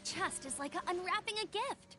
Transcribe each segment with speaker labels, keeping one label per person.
Speaker 1: chest is like unwrapping a gift.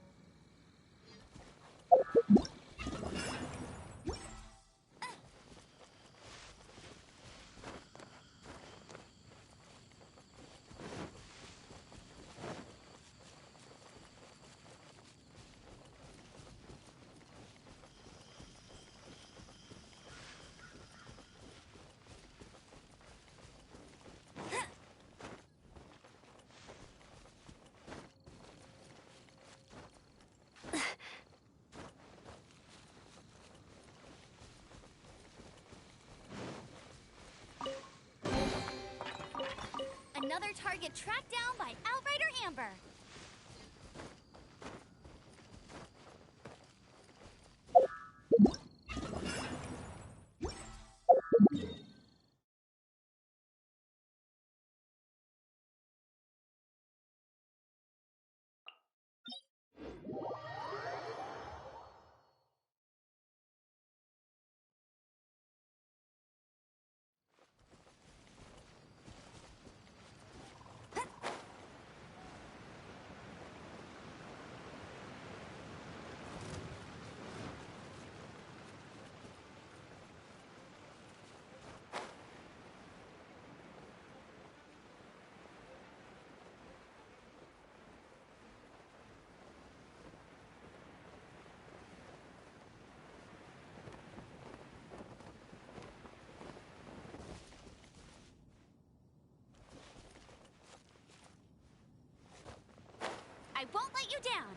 Speaker 1: Another target tracked down by Outrider Amber. I won't let you down.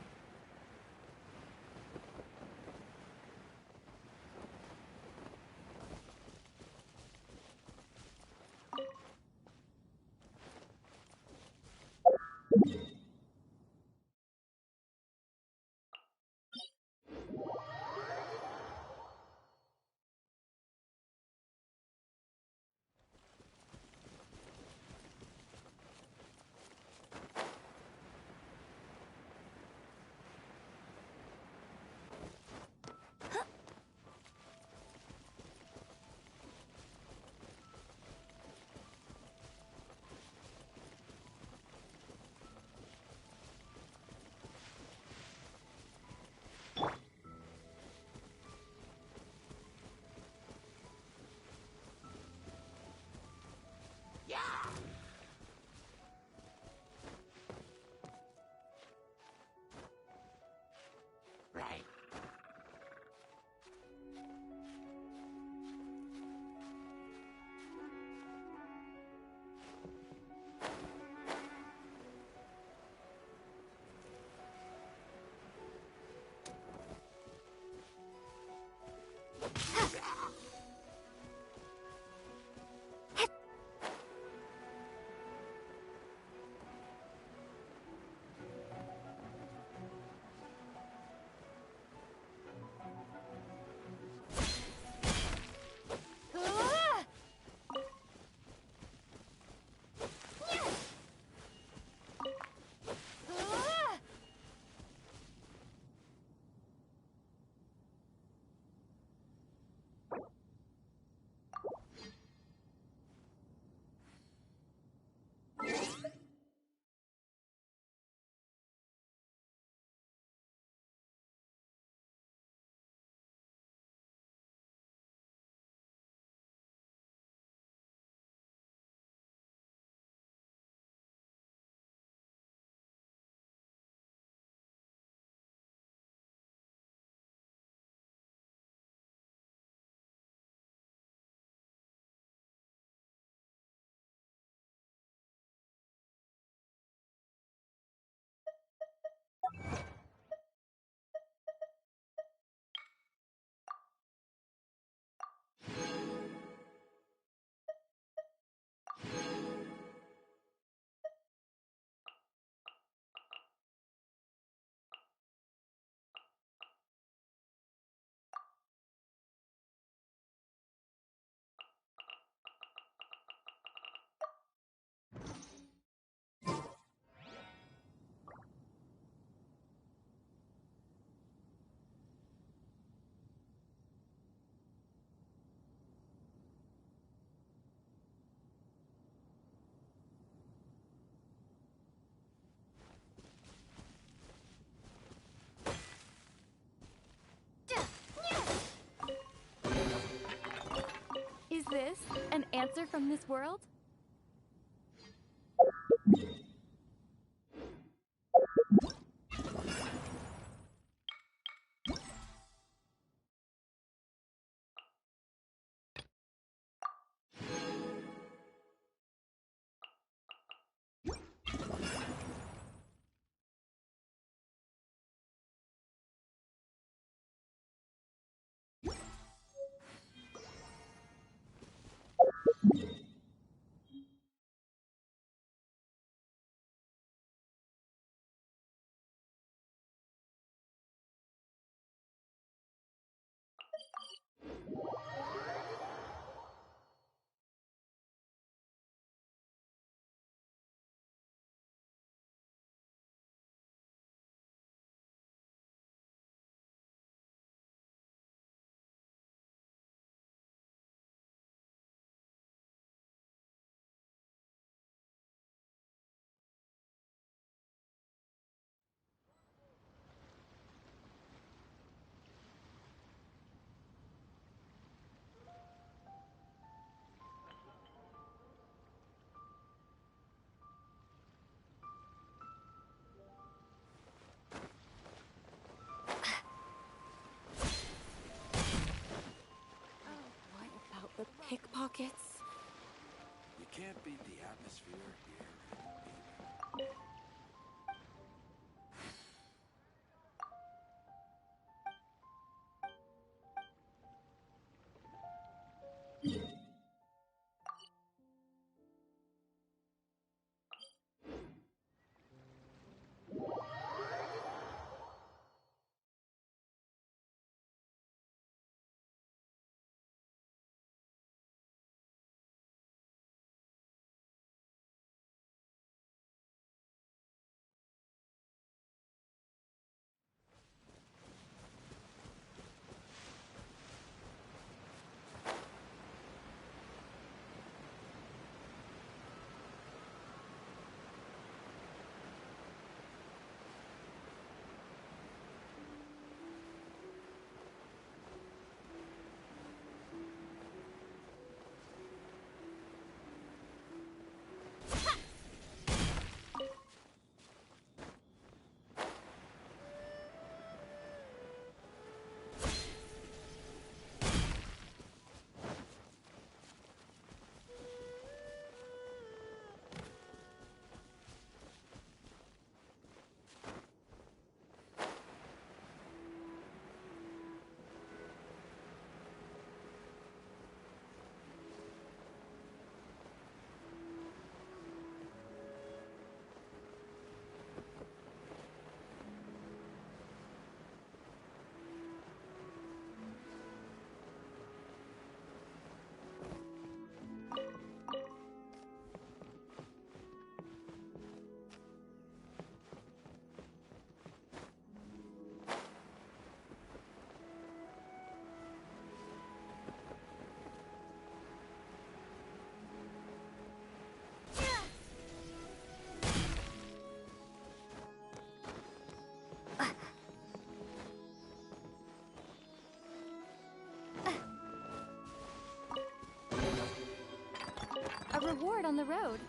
Speaker 1: answer from this world? Pickpockets.
Speaker 2: You can't beat the atmosphere here.
Speaker 1: A reward on the road.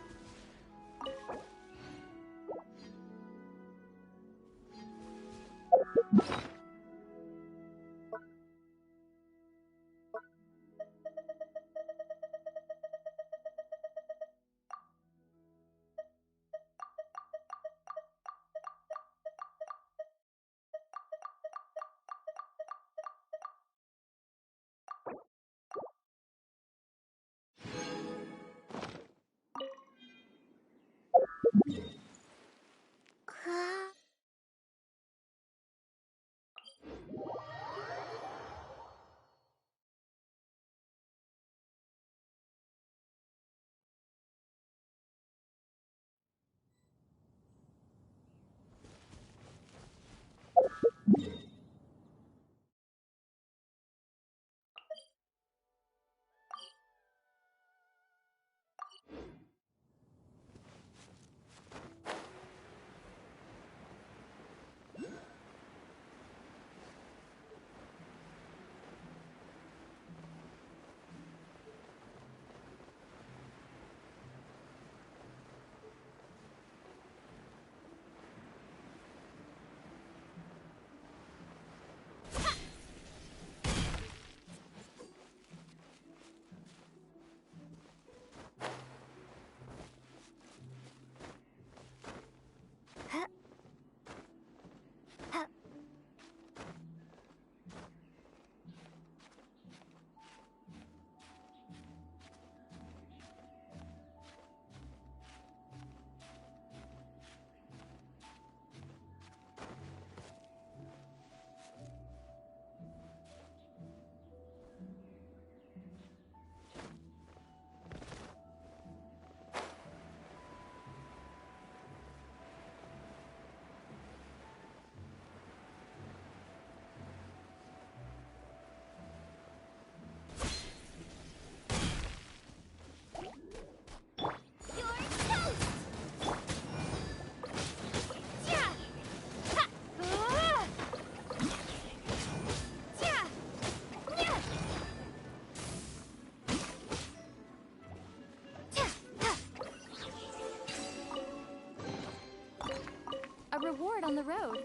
Speaker 1: reward on the road.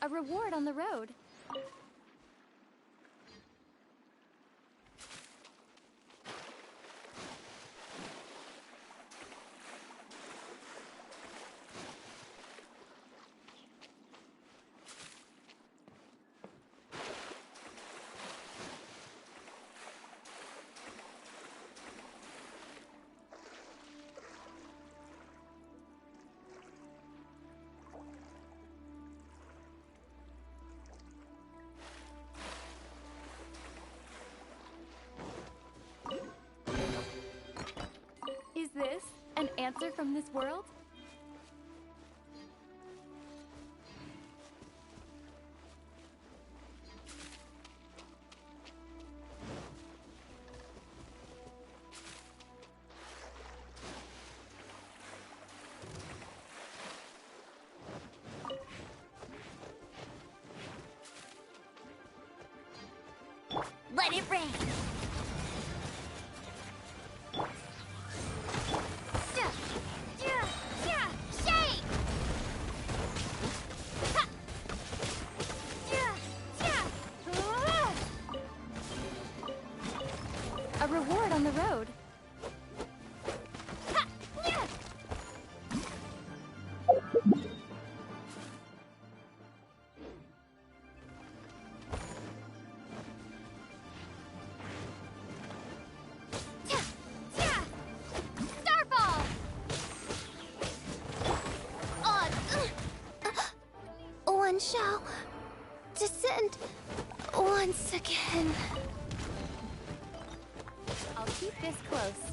Speaker 1: A reward on the road. Is this an answer from this world? Let it rain! A reward on the road. Starfall!
Speaker 3: One shall descend once again.
Speaker 1: I'll keep this close.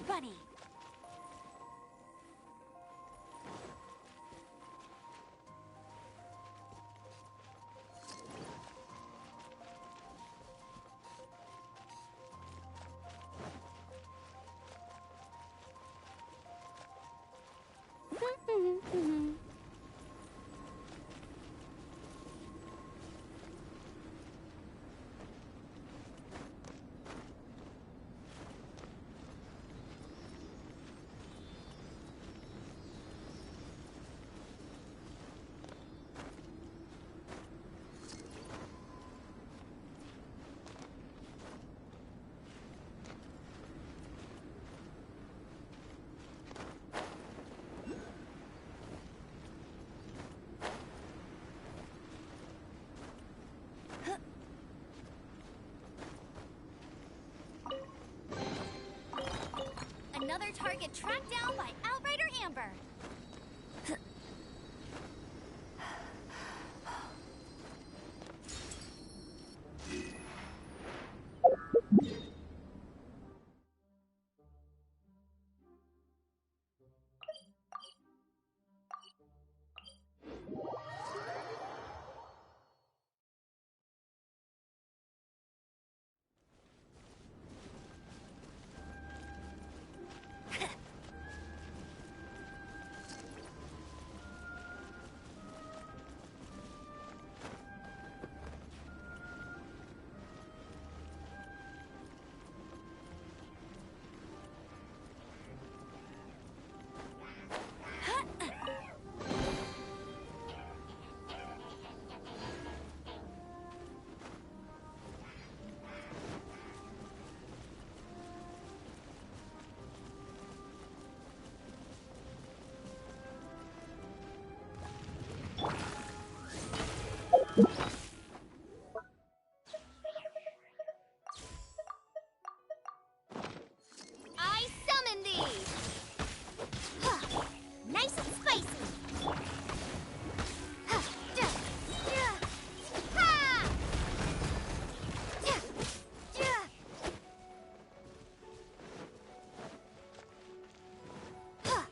Speaker 1: Bunny! Another target tracked down by Outrider Amber. I summon thee! Huh. Nice and spicy! Huh. Ha!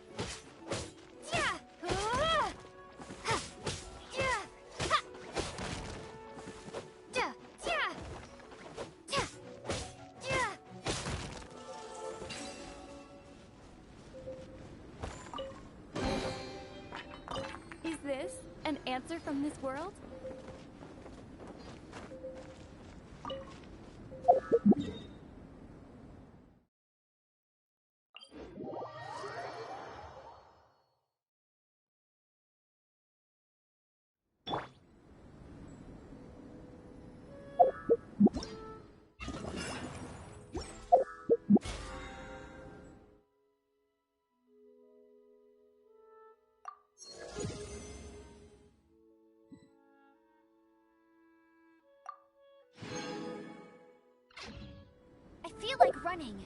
Speaker 1: Is this an answer from this world? I feel like running.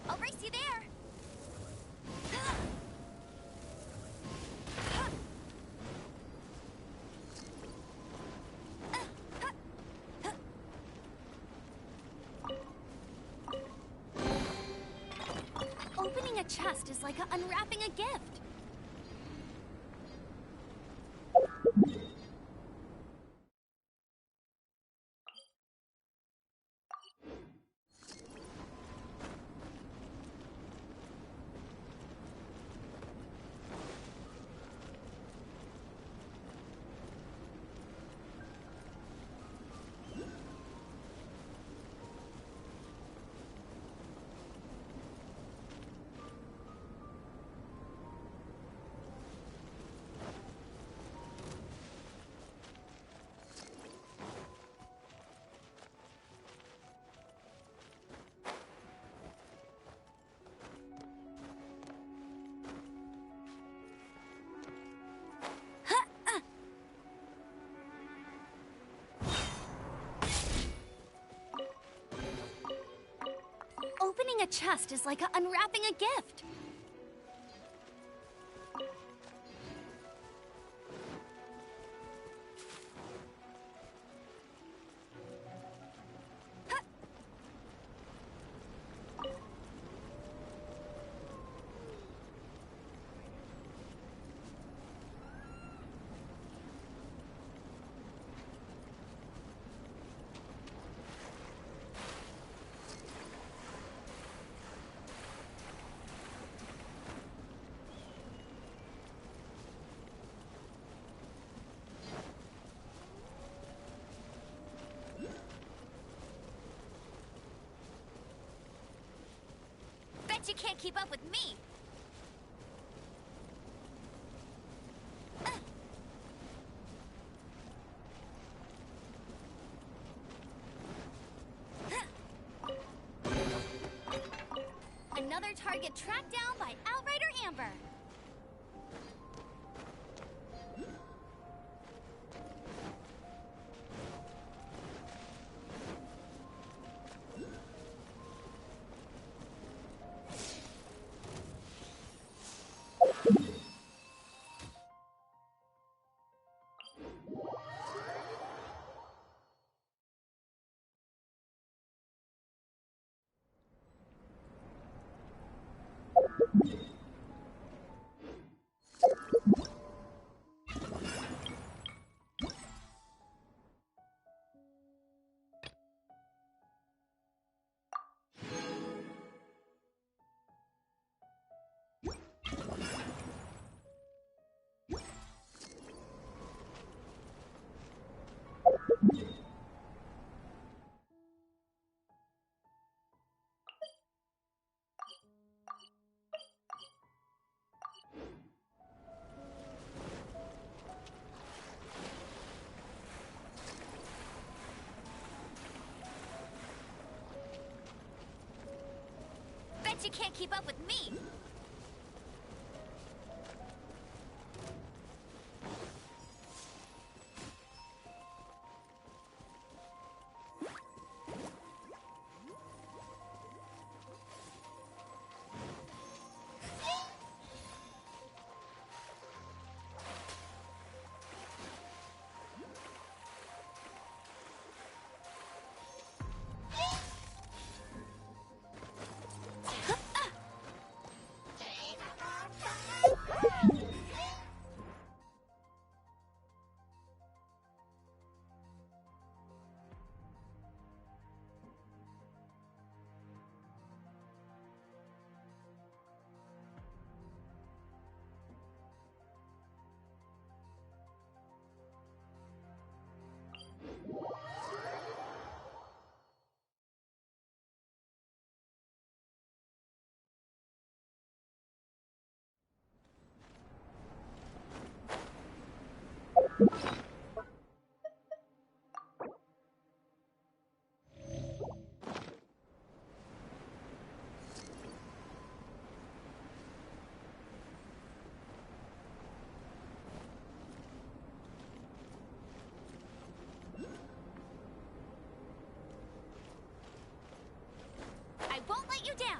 Speaker 1: I'll race you there. Opening a chest is like unwrapping a gift. chest is like unwrapping a gift. Bet you can't keep up with me. Another target tracked down by Outrider Amber. Bet you can't keep up with me. I won't let you down.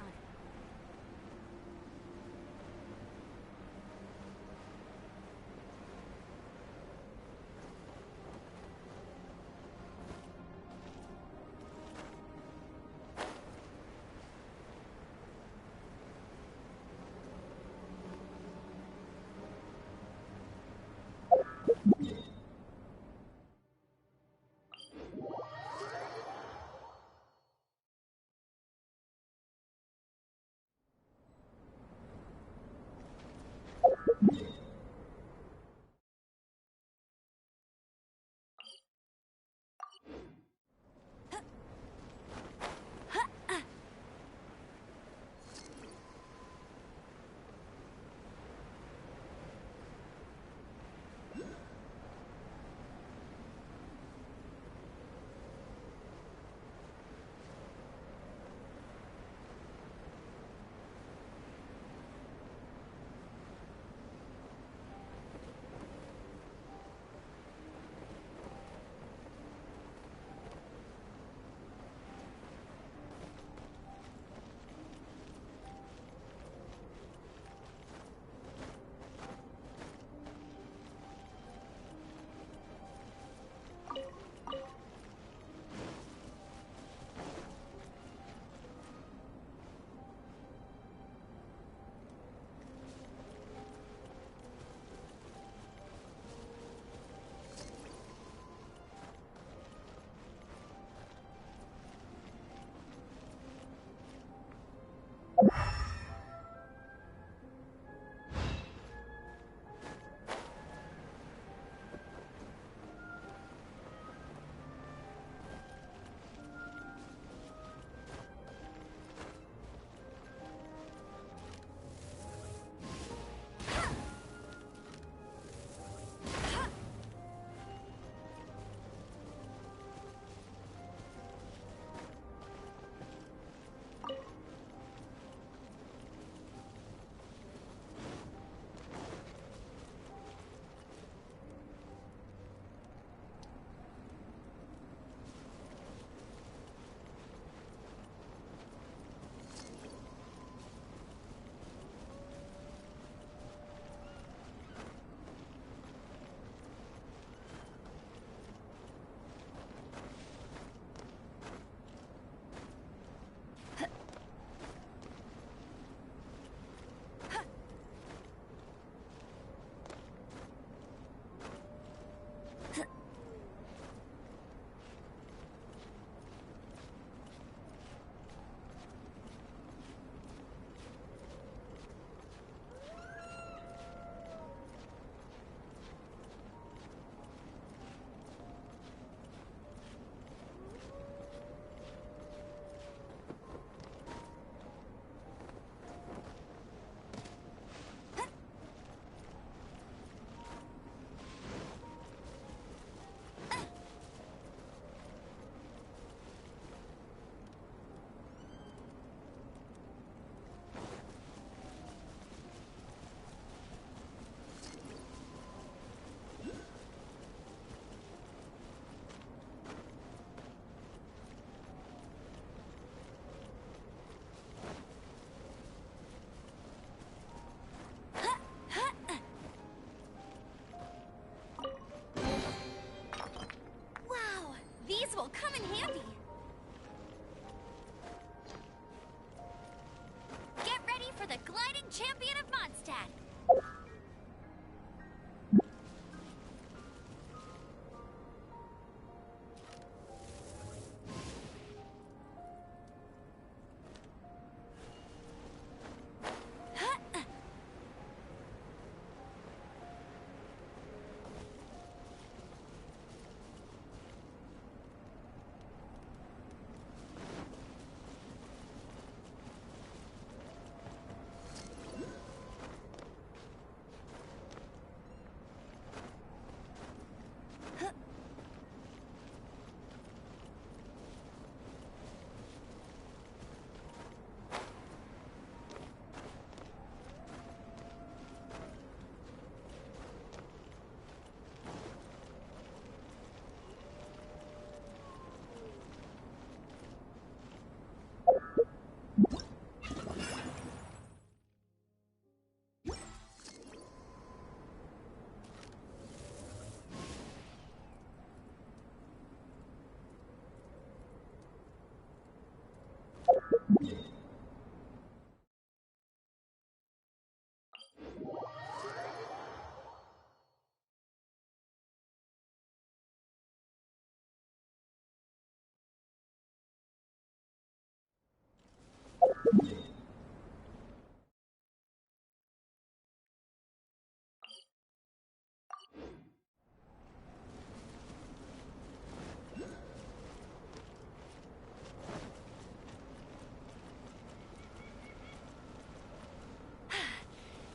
Speaker 1: fighting champion of Mondstadt.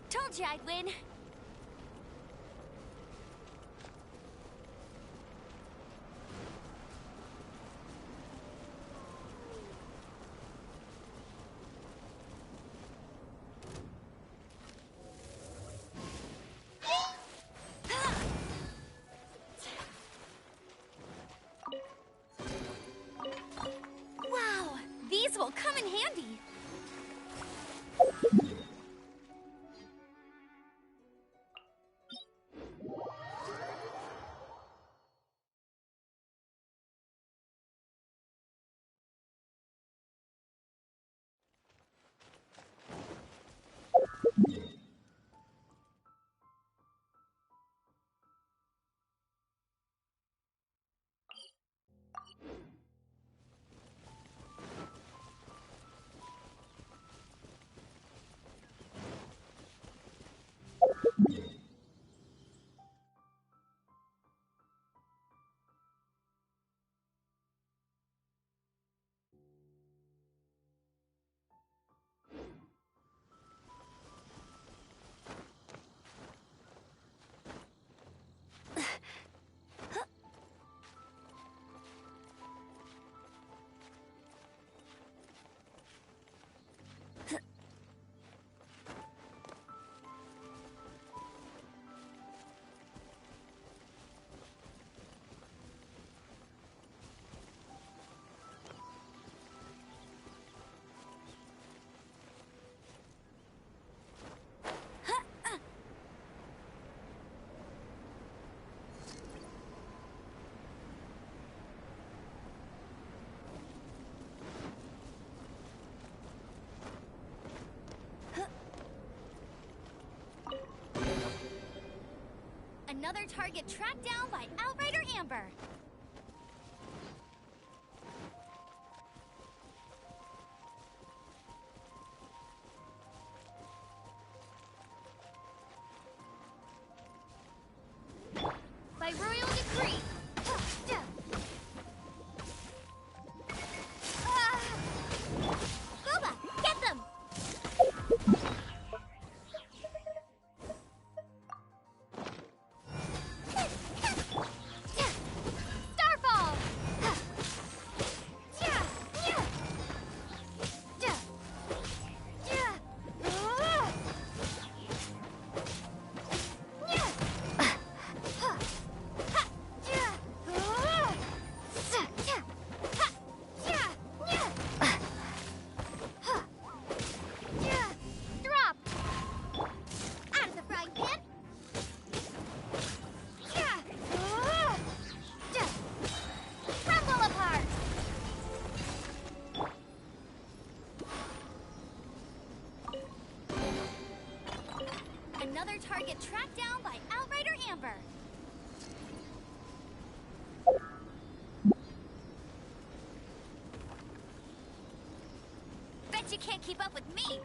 Speaker 1: Told you I'd win. Wow, these will come in handy. Another target tracked down by Outrider Amber. By royal decree. Booba, get them! Another target tracked down by Outrider Amber. Bet you can't keep up with me.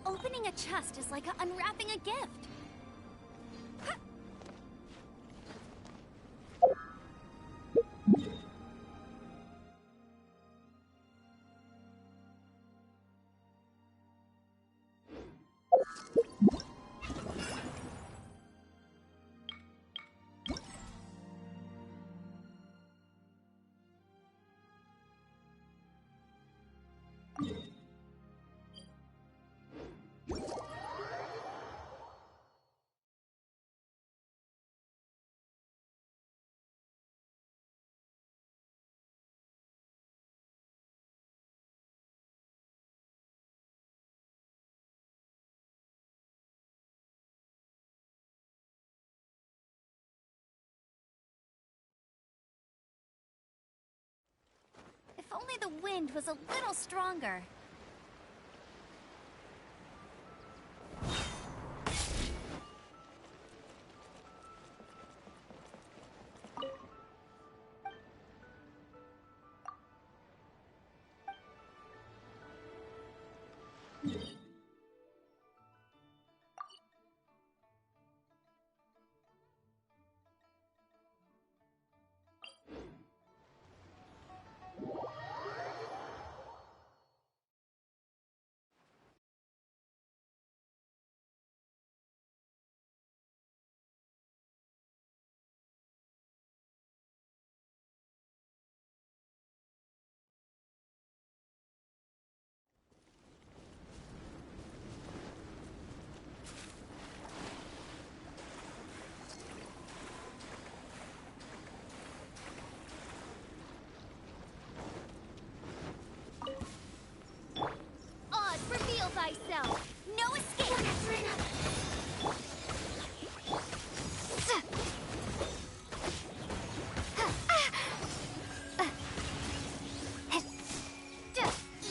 Speaker 1: Opening a chest is like unwrapping a gift. If only the wind was a little stronger. Oz, reveal thyself. No escape.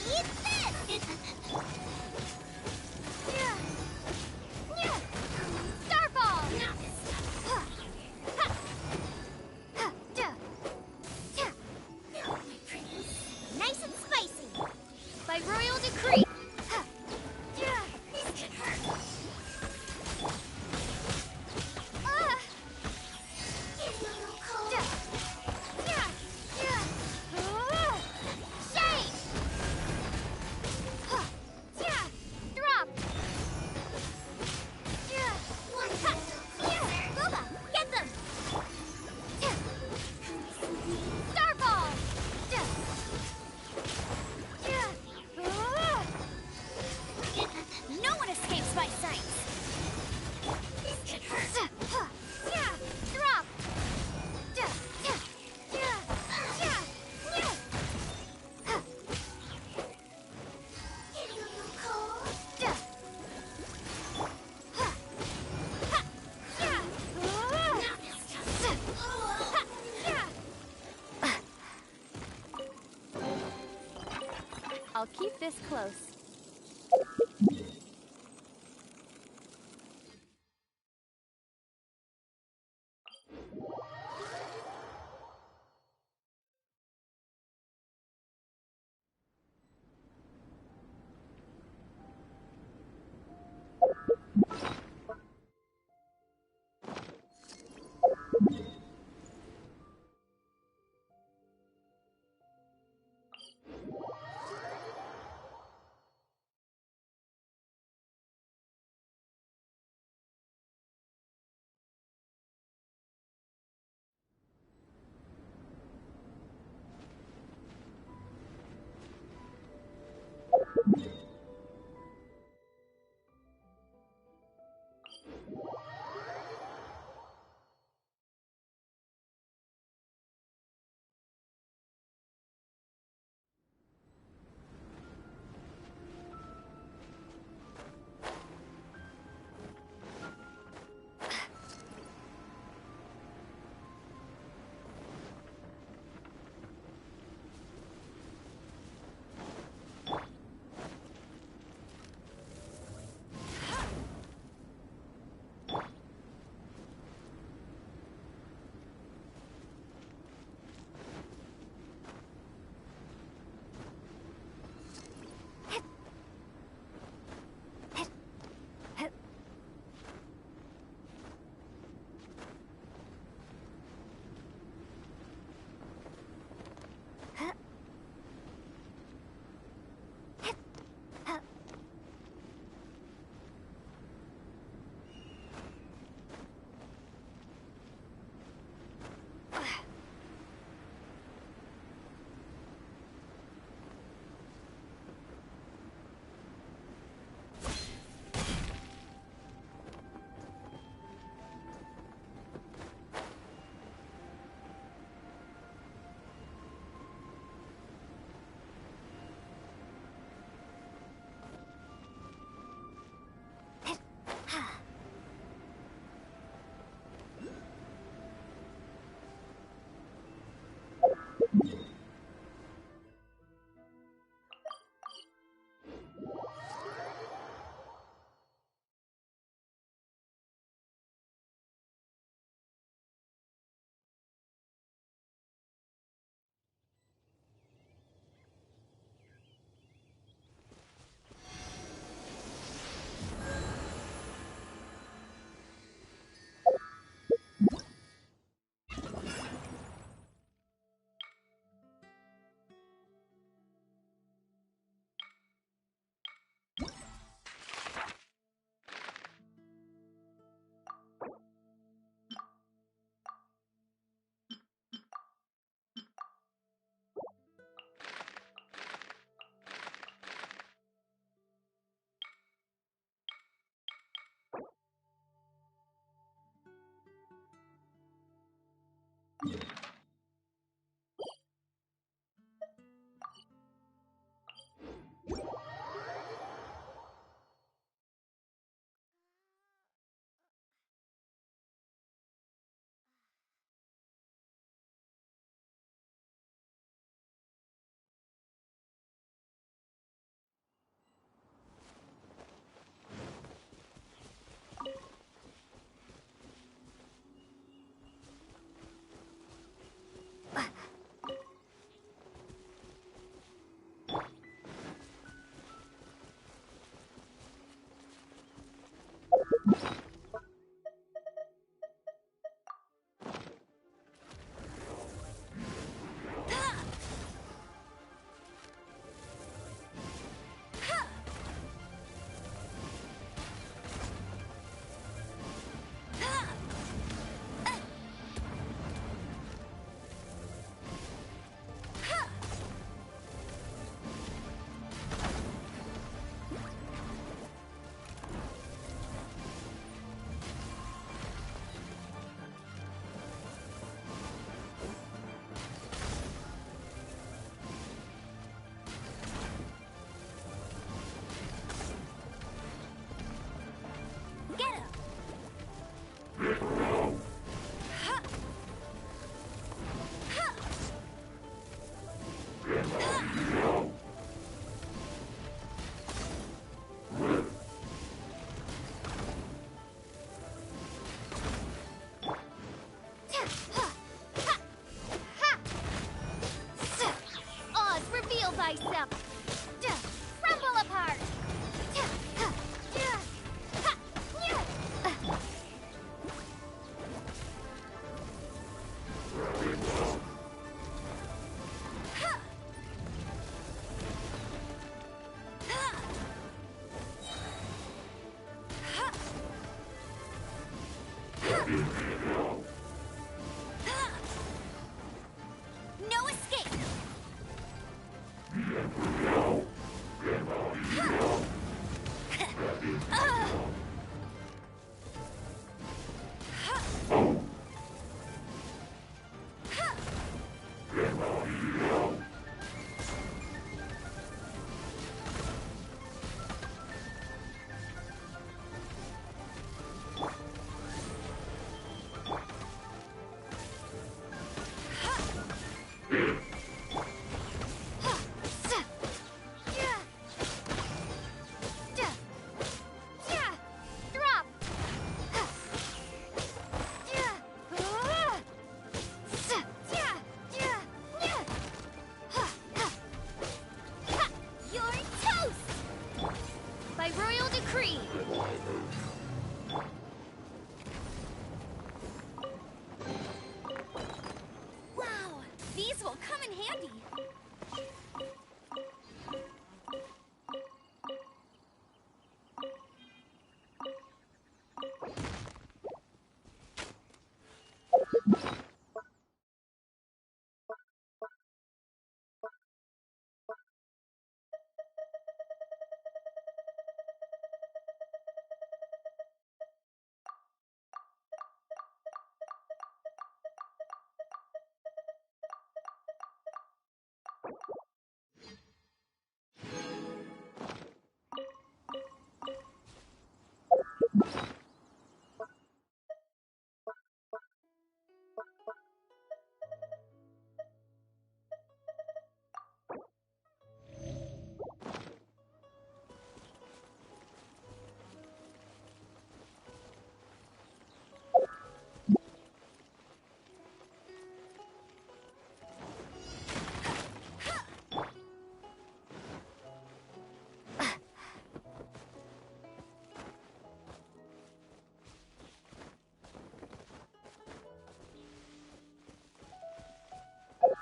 Speaker 1: Eat this! Starfall! Nice and spicy. By royal decree. This can hurt. Shame! Drop! Booba, get them! Starfall! No one escapes my sight! This can hurt! Drop! I'll keep this close.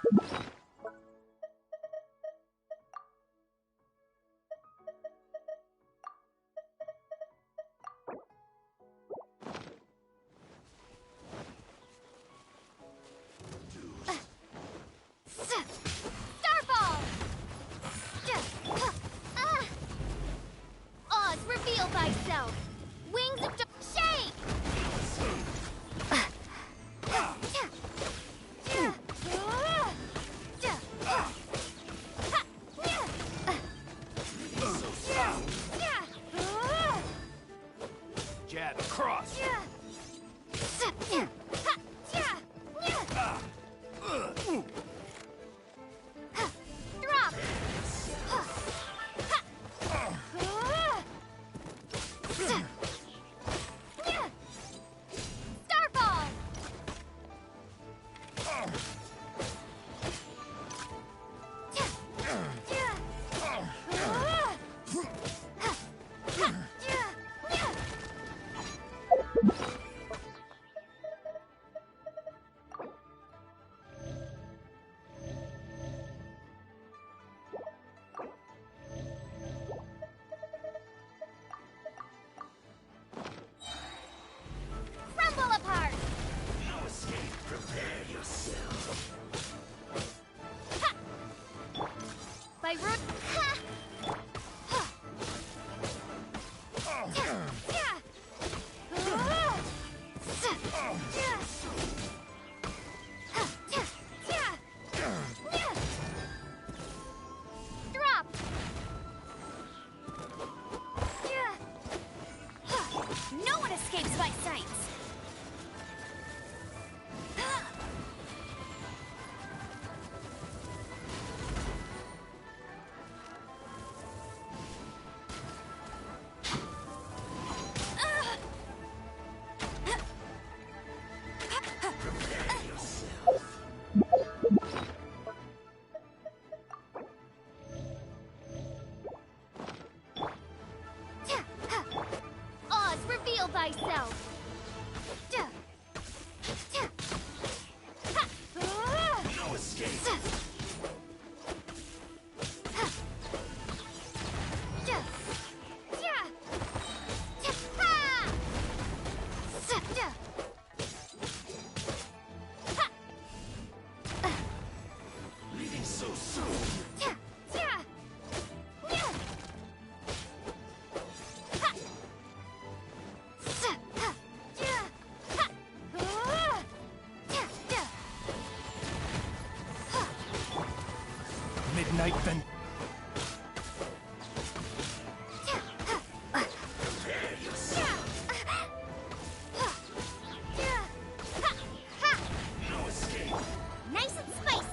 Speaker 3: Starball! Oz, reveal thyself! Wings of shake!
Speaker 2: Jab across.
Speaker 3: Drop! Starball! Crumble apart!
Speaker 2: No escape. Prepare yourself.
Speaker 3: By root. Ha! Ha! Drop! No one escapes my sights! Oz, reveal thyself!
Speaker 2: No escape. Leaving so soon. Midnight Vent. Prepare yourself. No escape.
Speaker 3: Nice and spicy!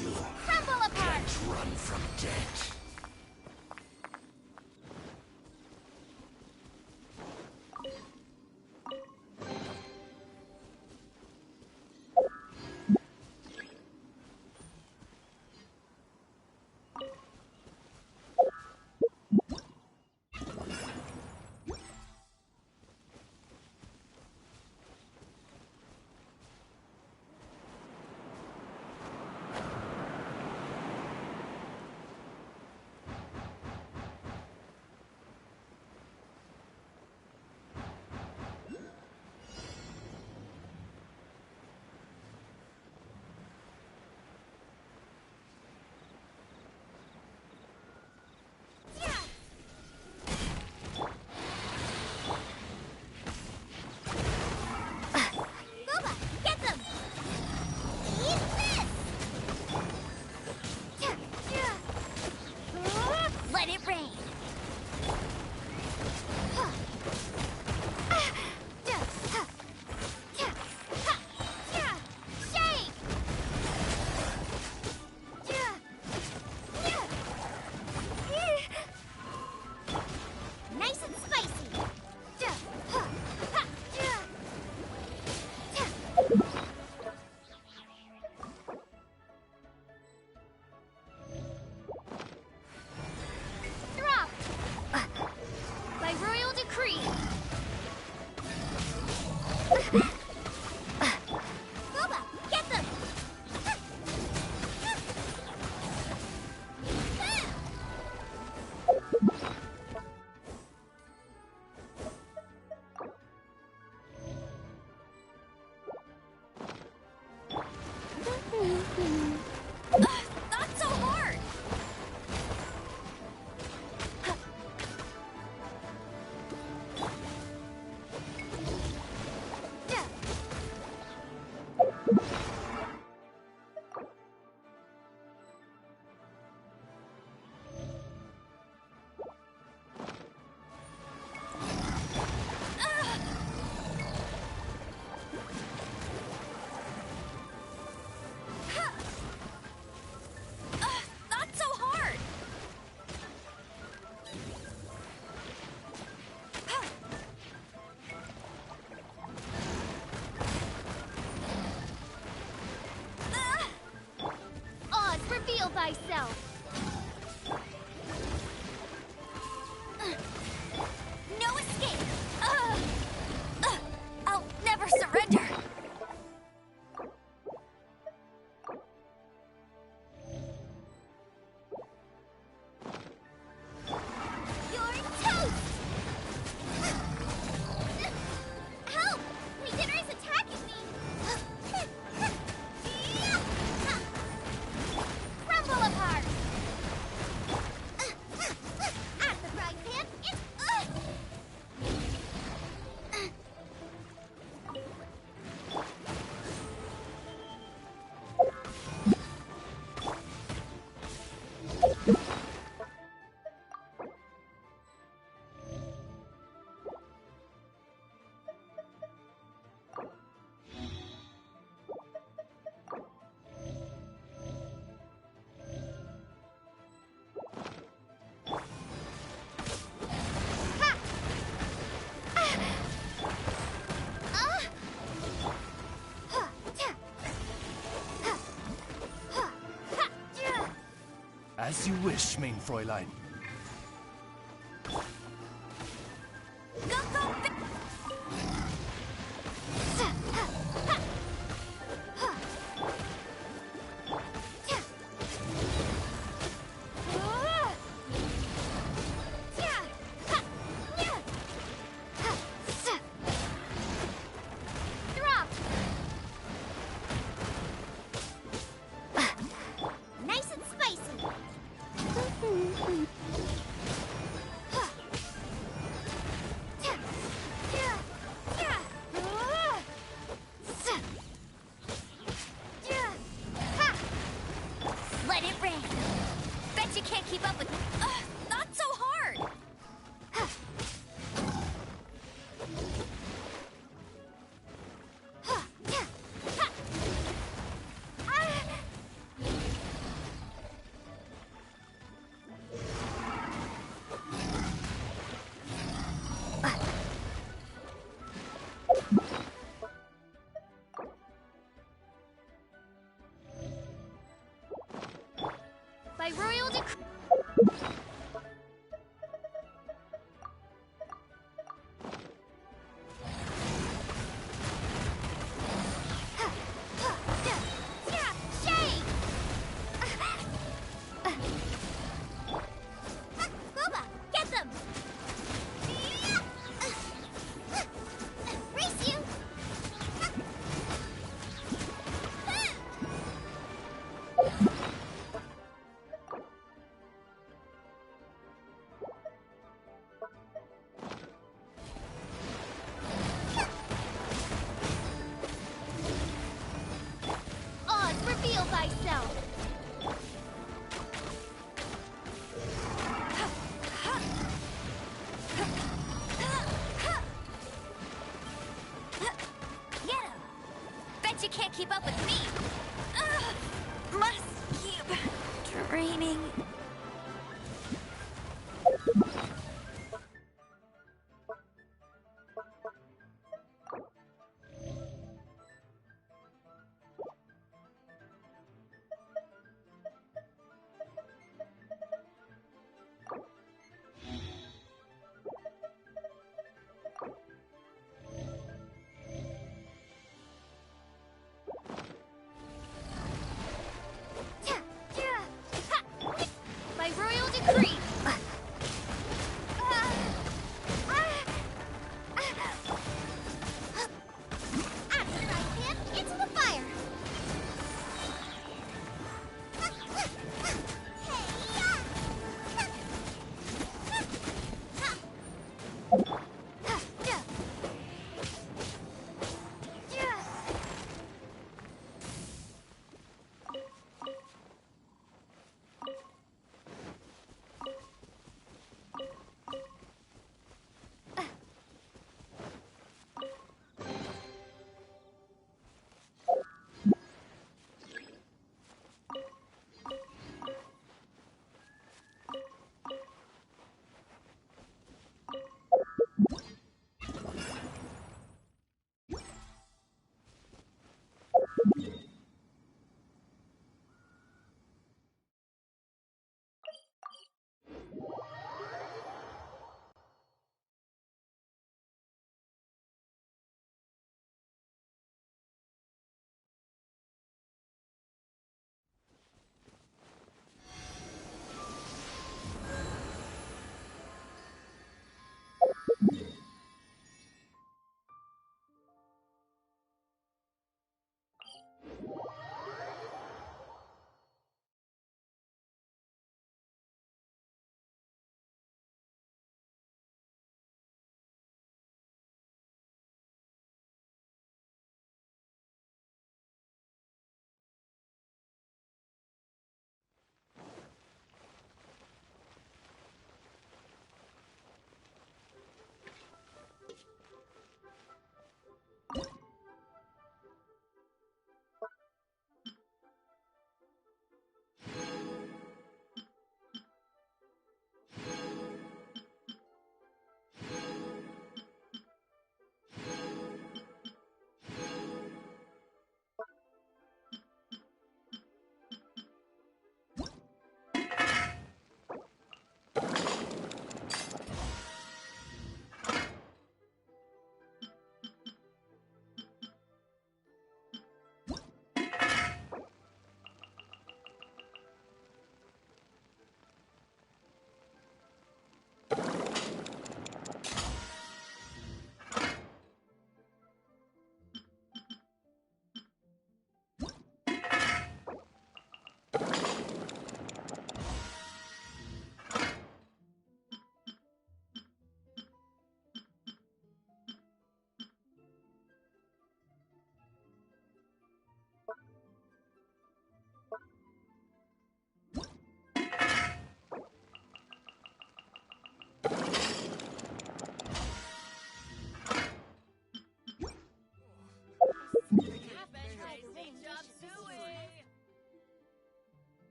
Speaker 2: You
Speaker 3: Crumble apart!
Speaker 2: can't run from death.
Speaker 3: thyself.
Speaker 1: No escape! I'll never surrender! You're toast! Help! Leader is attacking me! Crumble apart! At the frying pan, it's...
Speaker 4: As you wish, mein Fräulein.
Speaker 1: Go, go,
Speaker 3: Drop!
Speaker 1: nice and spicy! Let it rain! Bet you can't keep up with me! Not so hard!
Speaker 3: By royal decree.
Speaker 1: Boba, get them! Race you!
Speaker 3: Oz, reveal thyself.
Speaker 1: Get him! Bet you can't keep up with me! Must keep training.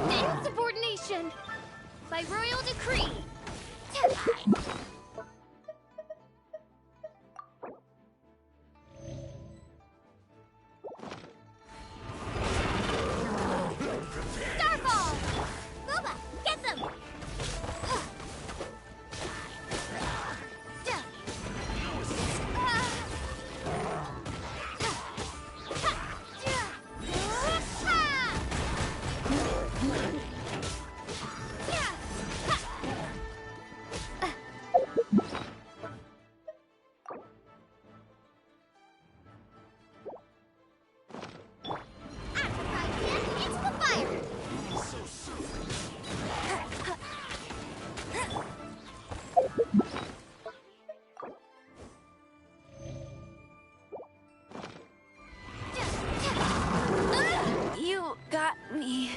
Speaker 3: Insubordination! By royal decree! Starball!
Speaker 1: Boba, get them! Into the fire!
Speaker 3: You got me.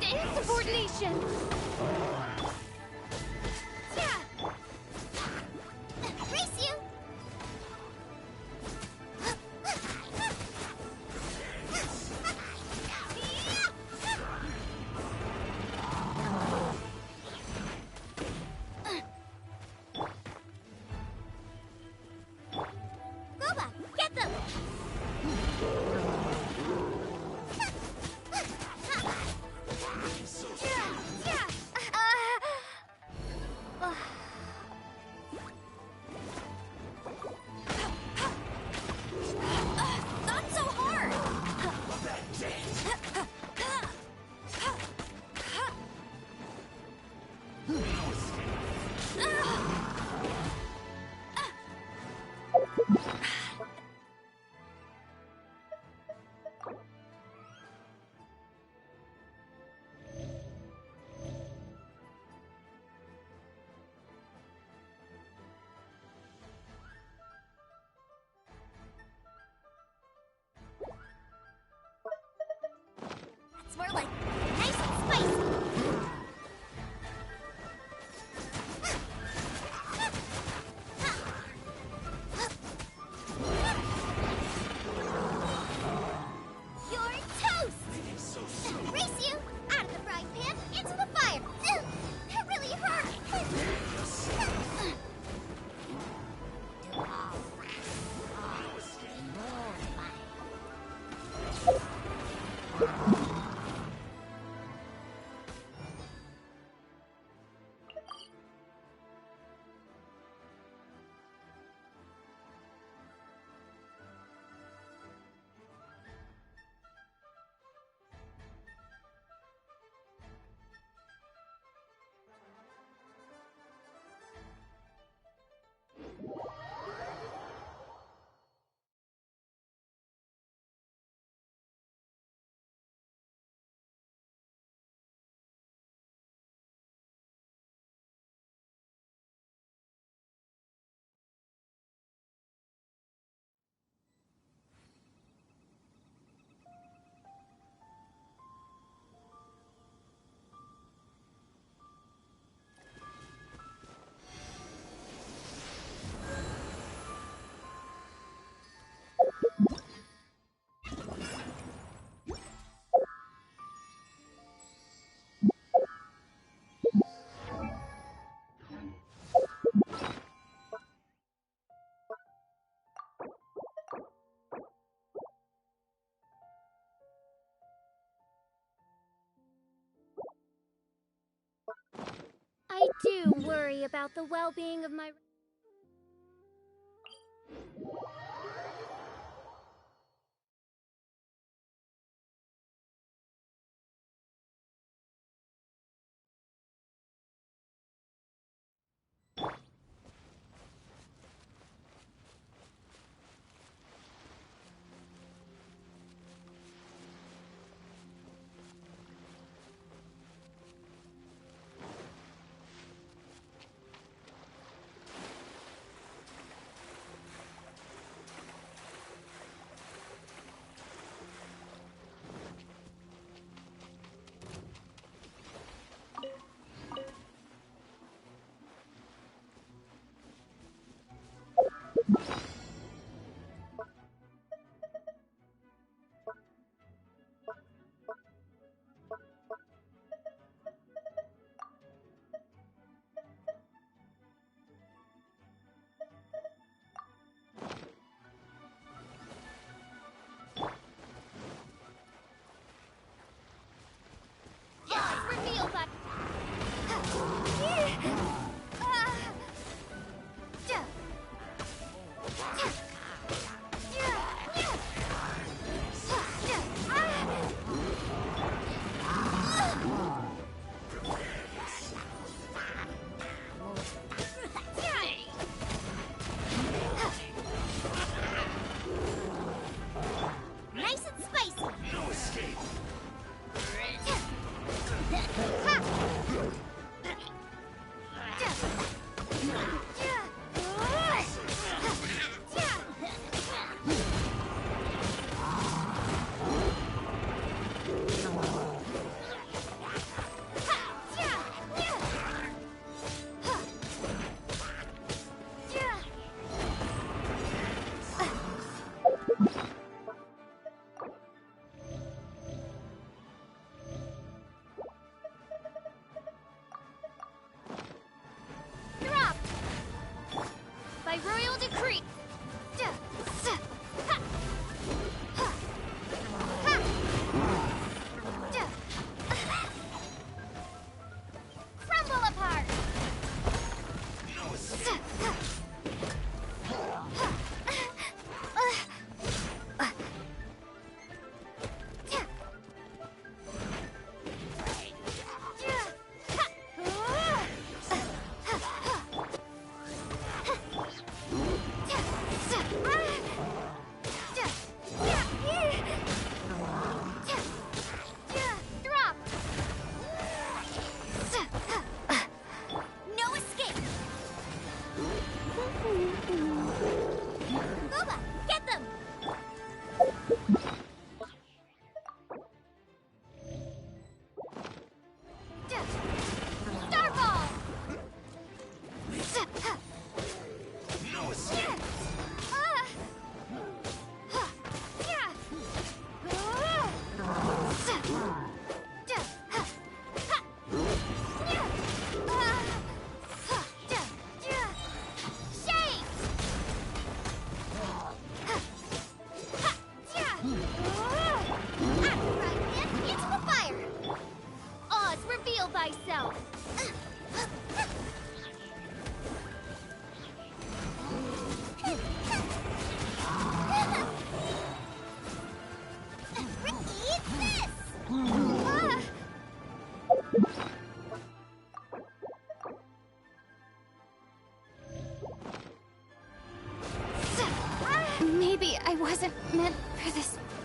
Speaker 3: Insubordination!
Speaker 1: Race you! Boba, get them!
Speaker 3: Not so hard!
Speaker 1: It's more like nice and spicy. You're toast! Race you out of the frying pan into the fire! That really hurt!
Speaker 3: I do worry about the well-being of my...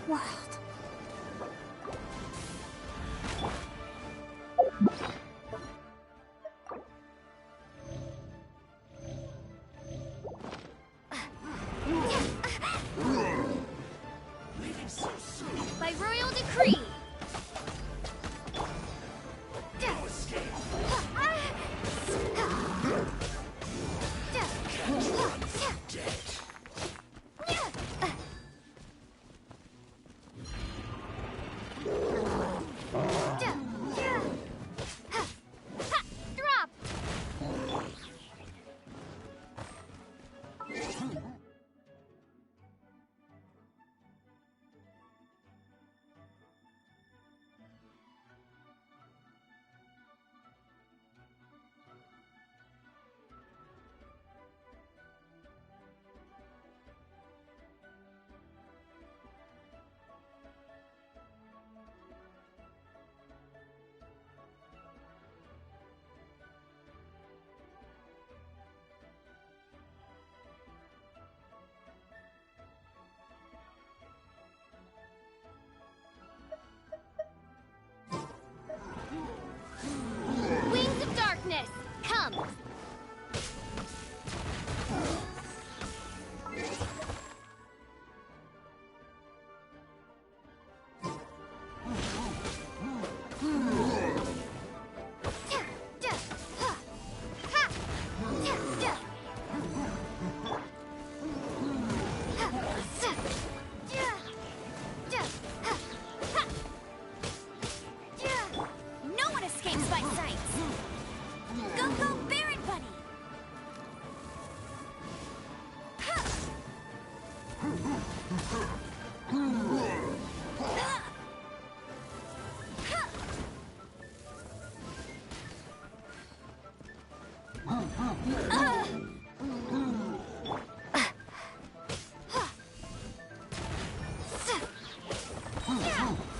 Speaker 1: world.
Speaker 3: By royal decree.
Speaker 1: Drop!
Speaker 3: Wings of darkness, come!
Speaker 1: No one escapes my sight! Go, go, Baron Bunny!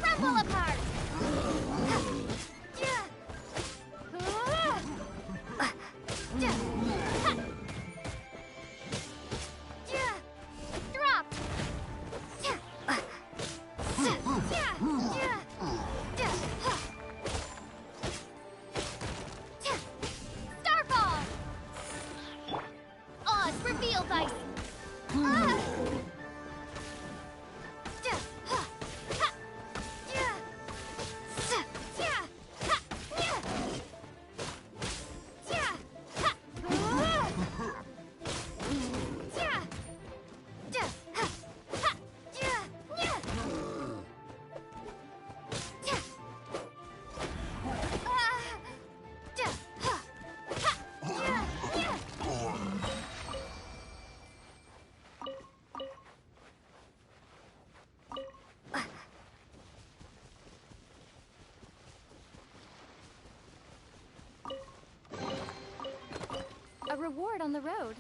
Speaker 3: Crumble apart!
Speaker 1: Drop!
Speaker 3: Starfall! Oz, reveal thyself! A reward on the road.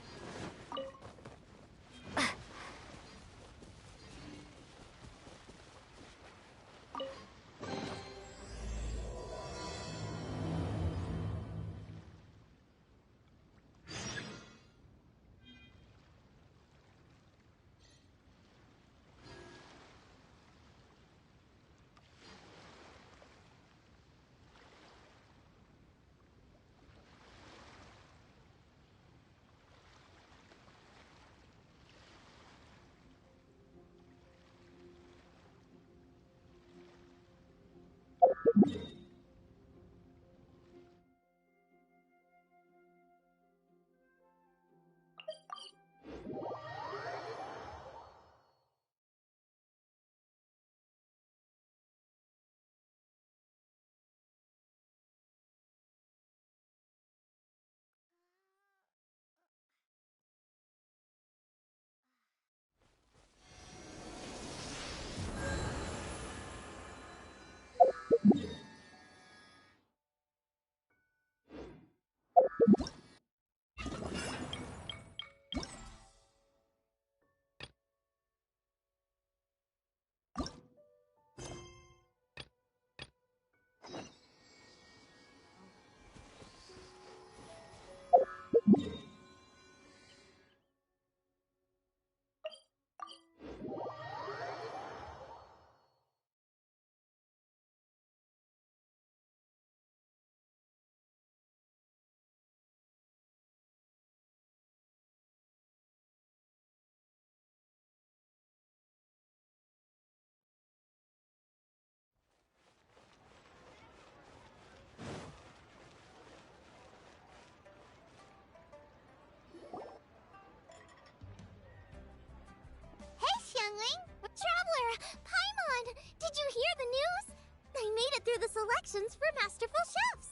Speaker 1: competitions for masterful chefs.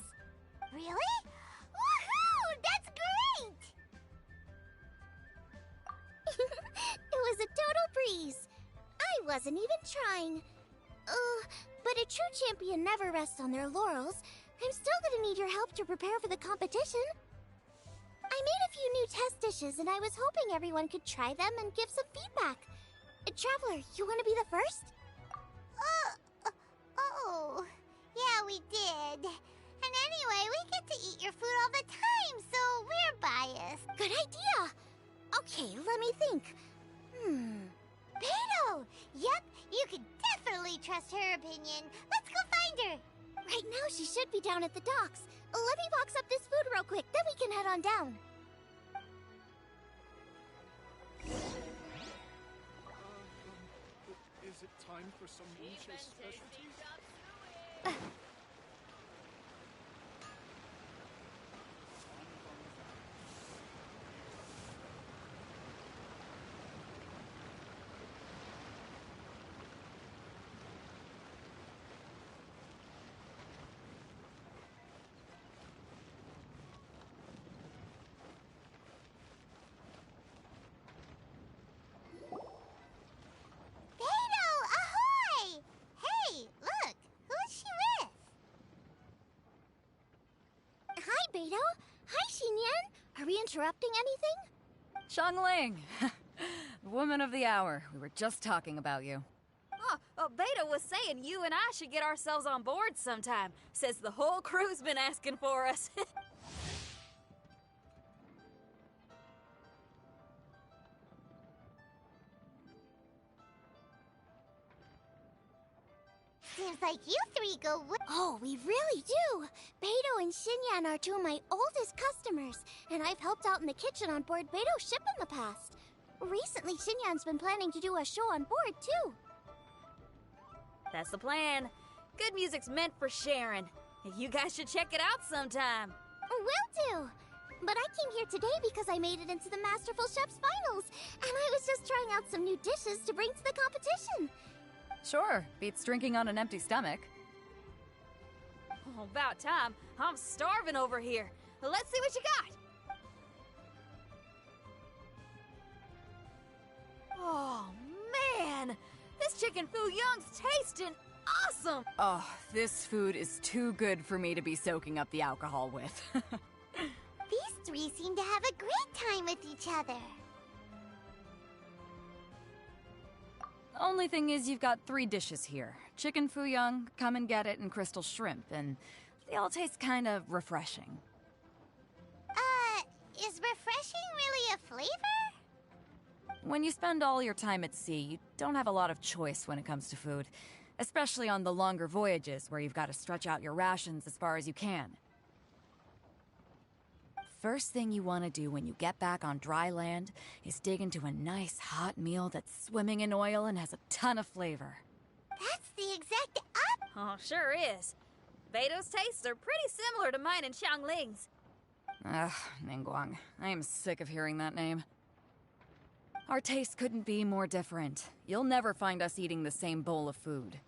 Speaker 1: Really? Woohoo! That's great! It was a total breeze. I wasn't even trying. But a true champion never rests on their laurels. I'm still gonna need your help to prepare for the competition. I made a few new test dishes, and I was hoping everyone could try them and give some feedback. Traveler, you want to be the first? Oh, yeah, we did. And anyway, we get to eat your food all the time, so we're biased. Good idea. Okay, let me think. Beto! Yep, you can definitely trust her opinion. Let's go find her. Right now, she should be down at the docks. Let me box up this food real quick, then we can head on down.
Speaker 5: Is it time for some Nietzsche specialties?
Speaker 1: Beto? Hi, Xinyan. Are we interrupting anything?
Speaker 6: Xiangling! Woman of the hour. We were just talking about you.
Speaker 3: Oh, Beto was saying you and I should get ourselves on board sometime. Says the whole crew's been asking for us.
Speaker 1: Seems like you three go Oh, we really do! Beto and Xinyan are two of my oldest customers, and I've helped out in the kitchen on board Beto's ship in the past. Recently, Xinyan's been planning to do a show on board, too.
Speaker 3: That's the plan. Good music's meant for sharing. You guys should check it out sometime.
Speaker 1: Will do! But I came here today because I made it into the Masterful Chef's finals, and I was just trying out some new dishes to bring to the competition.
Speaker 6: Sure, beats drinking on an empty stomach.
Speaker 3: Oh, about time. I'm starving over here. Let's see what you got. Oh, man! This chicken fuyong's tasting awesome!
Speaker 6: Oh, this food is too good for me to be soaking up the alcohol with.
Speaker 1: These three seem to have a great time with each other.
Speaker 6: Only thing is, you've got 3 dishes here. Chicken fuyong, come and get it, and crystal shrimp, and they all taste kind of refreshing.
Speaker 1: Is refreshing really a flavor?
Speaker 6: When you spend all your time at sea, you don't have a lot of choice when it comes to food. Especially on the longer voyages, where you've got to stretch out your rations as far as you can. First thing you want to do when you get back on dry land is dig into a nice hot meal that's swimming in oil and has a ton of flavor.
Speaker 1: That's the exact
Speaker 3: Oh, sure is. Beto's tastes are pretty similar to mine and Xiangling's.
Speaker 6: Ugh, Ningguang. I am sick of hearing that name. Our tastes couldn't be more different. You'll never find us eating the same bowl of food.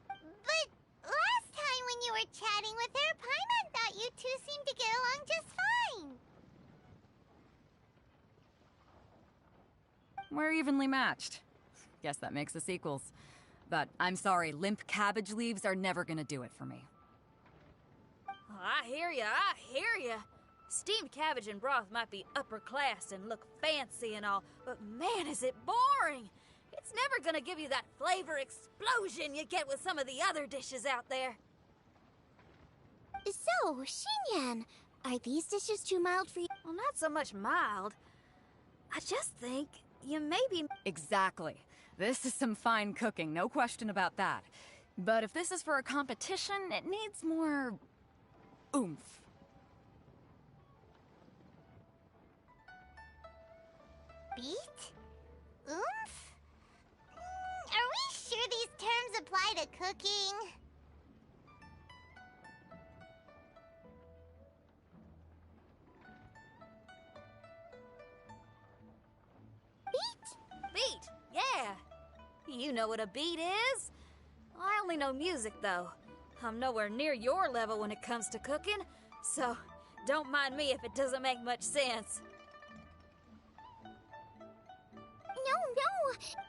Speaker 1: But last time when you were chatting with her, Paimon thought you two seemed to get along just fine.
Speaker 6: We're evenly matched. Guess that makes us equals. But I'm sorry, limp cabbage leaves are never gonna do it for me.
Speaker 3: Oh, I hear ya. Steamed cabbage and broth might be upper class and look fancy and all, but man, is it boring! It's never gonna give you that flavor explosion you get with some of the other dishes out there.
Speaker 1: So, Xinyan, are these dishes too mild for you?
Speaker 3: Well, not so much mild. I just think you maybe...
Speaker 6: Exactly. This is some fine cooking, no question about that. But if this is for a competition, it needs more... oomph.
Speaker 1: Beat? Oomph? Are we sure these terms apply to cooking?
Speaker 3: Beat, yeah. You know what a beat is. I only know music, though. I'm nowhere near your level when it comes to cooking, so don't mind me if it doesn't make much sense.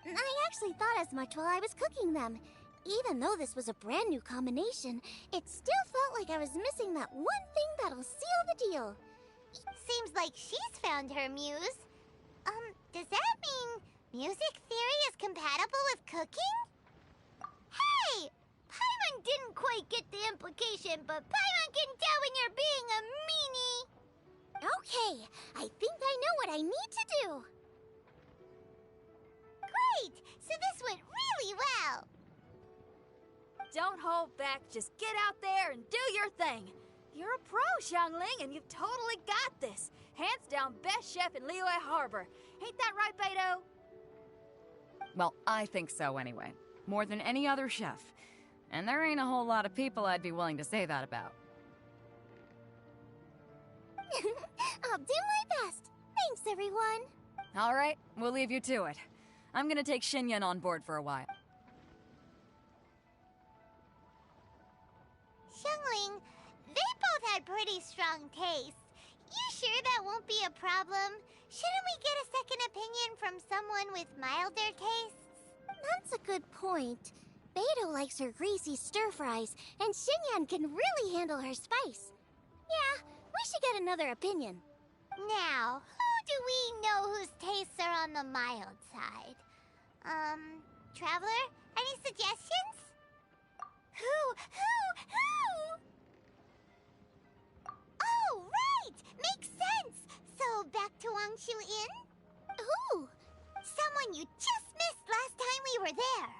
Speaker 1: No, I actually thought as much while I was cooking them. Even though this was a brand new combination, it still felt like I was missing that one thing that'll seal the deal. Seems like she's found her muse. Does that mean music theory is compatible with cooking? Hey! Paimon didn't quite get the implication, but Paimon can tell when you're being a meanie. Okay, I think I know what I need to do. Great! So this went really well.
Speaker 3: Don't hold back, just get out there and do your thing. You're a pro, Xiangling, and you've totally got this. Hands down best chef in Liyue Harbor. Ain't that right, Beto?
Speaker 6: Well, I think so anyway. More than any other chef. And there ain't a whole lot of people I'd be willing to say that about.
Speaker 1: I'll do my best. Thanks, everyone.
Speaker 6: All right, we'll leave you to it. I'm gonna take Xinyan on board for a while.
Speaker 1: Xiangling, they both had pretty strong tastes. You sure that won't be a problem? Shouldn't we get a second opinion from someone with milder tastes? That's a good point. Beto likes her greasy stir-fries, and Xinyan can really handle her spice. Yeah, we should get another opinion. Now, who do we know whose tastes are on the mild side? Traveler? Any suggestions? Who? Oh, right! Makes sense! So, back to Wangshu Inn? Who? Someone you just missed last time we were there.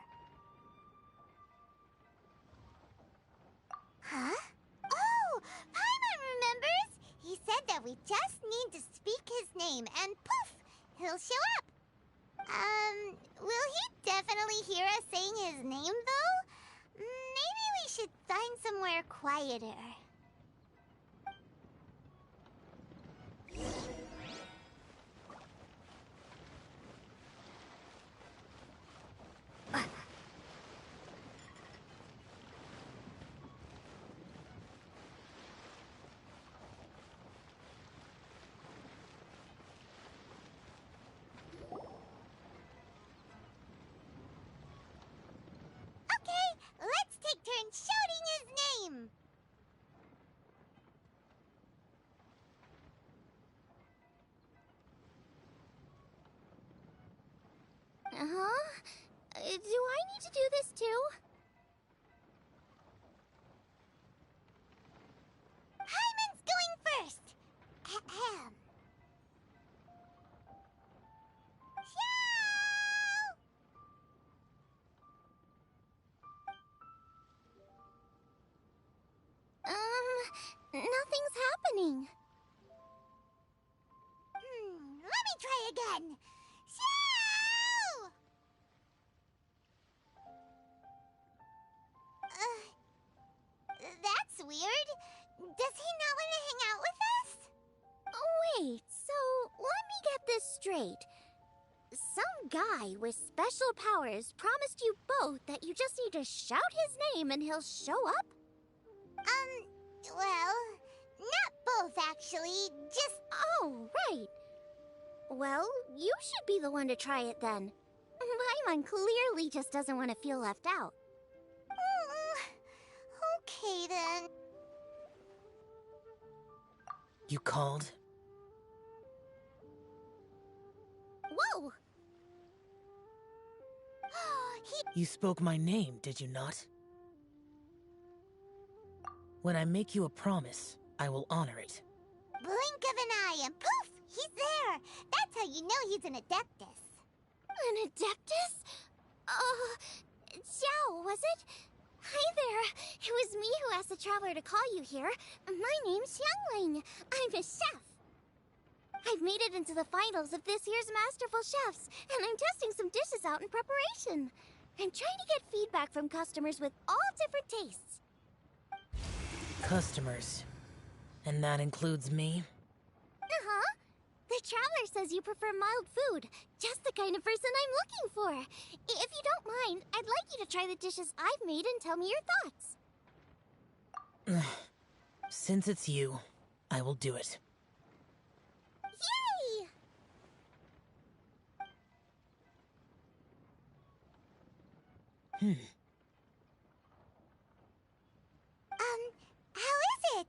Speaker 1: Huh? Oh! Paimon remembers! He said that we just need to speak his name, and poof! He'll show up. Will he definitely hear us saying his name, though? Maybe we should find somewhere quieter. Let's take turns shouting his name! Do I need to do this too? Hyman's going first! Ahem. Nothing's happening. Let me try again. Xiao! That's weird. Does he not want to hang out with us? Wait, so let me get this straight. Some guy with special powers promised you both that you just need to shout his name and he'll show up? Well, not both actually, just... Oh, right. Well, you should be the one to try it then. Paimon clearly just doesn't want to feel left out. Okay then.
Speaker 7: You called?
Speaker 1: Whoa!
Speaker 7: You spoke my name, did you not? When I make you a promise, I will honor it.
Speaker 1: Blink of an eye and poof! He's there! That's how you know he's an Adeptus. An Adeptus? Xiao, was it? Hi there. It was me who asked the Traveler to call you here. My name's Xiangling. I'm a chef. I've made it into the finals of this year's Masterful Chefs, and I'm testing some dishes out in preparation. I'm trying to get feedback from customers with all different tastes.
Speaker 7: Customers. And that includes me?
Speaker 1: Uh-huh. The Traveler says you prefer mild food. Just the kind of person I'm looking for. If you don't mind, I'd like you to try the dishes I've made and tell me your thoughts.
Speaker 7: Since it's you, I will do it.
Speaker 1: Yay! How is it?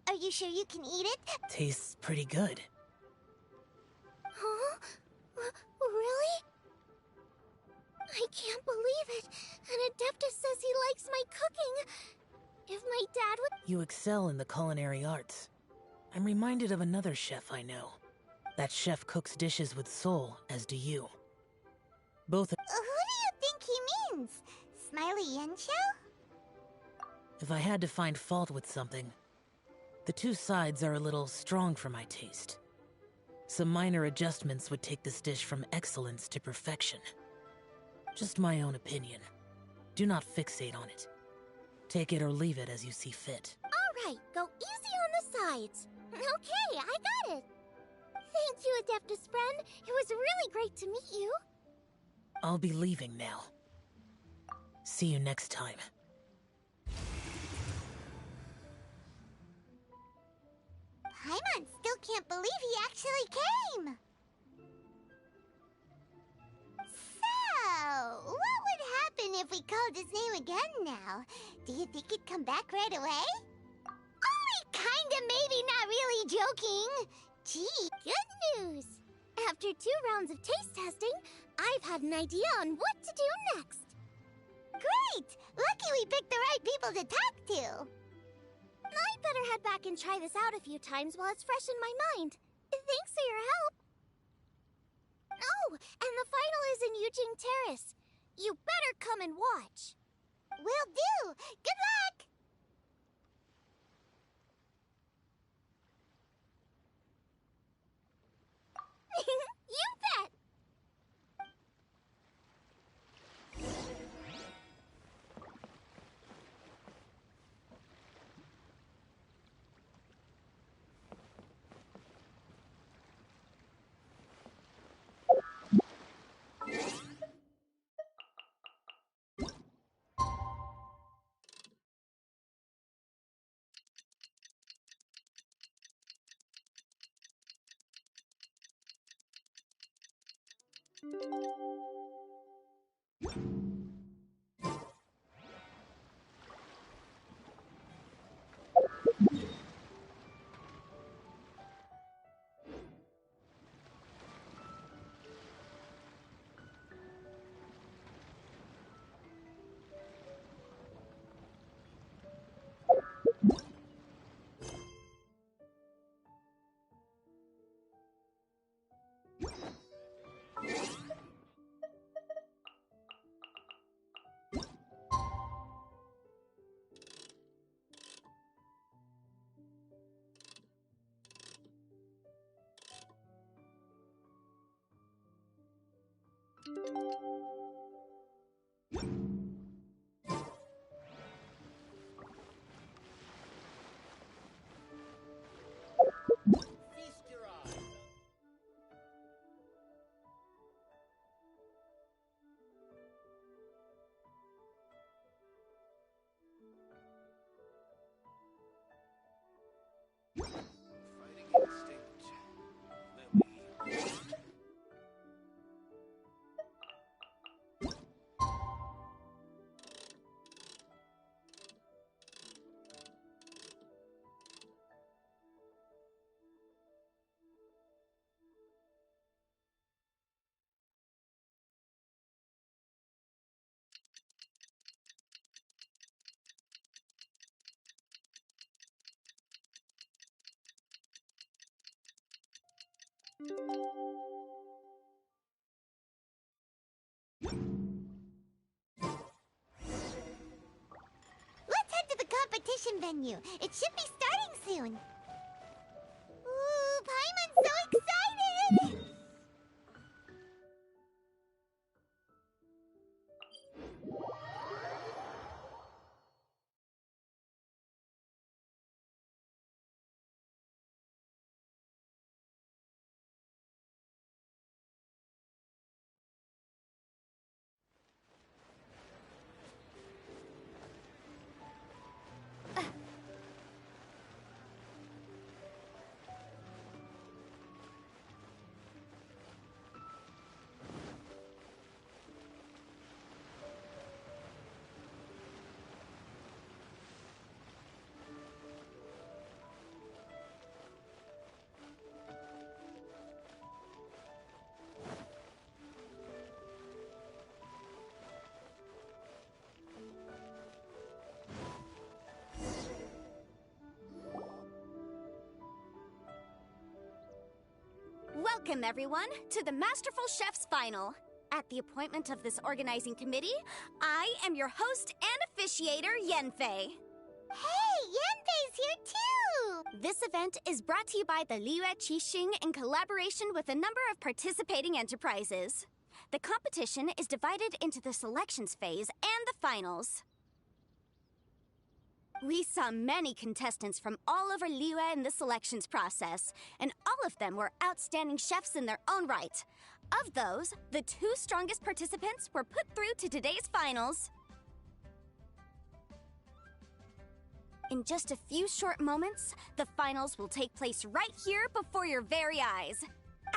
Speaker 1: Are you sure you can eat it?
Speaker 7: Tastes pretty good.
Speaker 1: Huh? Really? I can't believe it. An Adeptus says he likes my cooking. If my dad would...
Speaker 7: You excel in the culinary arts. I'm reminded of another chef I know. That chef cooks dishes with soul, as do you. Both...
Speaker 1: Who do you think he means? Smiley Yensho?
Speaker 7: If I had to find fault with something, the two sides are a little strong for my taste. Some minor adjustments would take this dish from excellence to perfection. Just my own opinion. Do not fixate on it. Take it or leave it as you see fit.
Speaker 1: Alright, go easy on the sides. Okay, I got it. Thank you, Adeptus friend. It was really great to meet you.
Speaker 7: I'll be leaving now. See you next time.
Speaker 1: Paimon still can't believe he actually came! So, what would happen if we called his name again now? Do you think he'd come back right away? Only kinda, maybe, not really joking! Gee, good news! After 2 rounds of taste testing, I've had an idea on what to do next. Great! Lucky we picked the right people to talk to! I'd better head back and try this out a few times while it's fresh in my mind. Thanks for your help. Oh, and the final is in Yujing Terrace. You better come and watch. Will do. Good luck! You bet! Let's head to the competition venue. It should be starting soon. Ooh, Paimon's so excited! Welcome, everyone, to the Masterful Chef's Final. At the appointment of this organizing committee, I am your host and officiator, Yanfei. Hey, Yanfei's here too! This event is brought to you by the Liyue Qixing in collaboration with a number of participating enterprises. The competition is divided into the selections phase and the finals. We saw many contestants from all over Liyue in the selections process, and all of them were outstanding chefs in their own right. Of those, the 2 strongest participants were put through to today's finals. In just a few short moments, the finals will take place right here before your very eyes.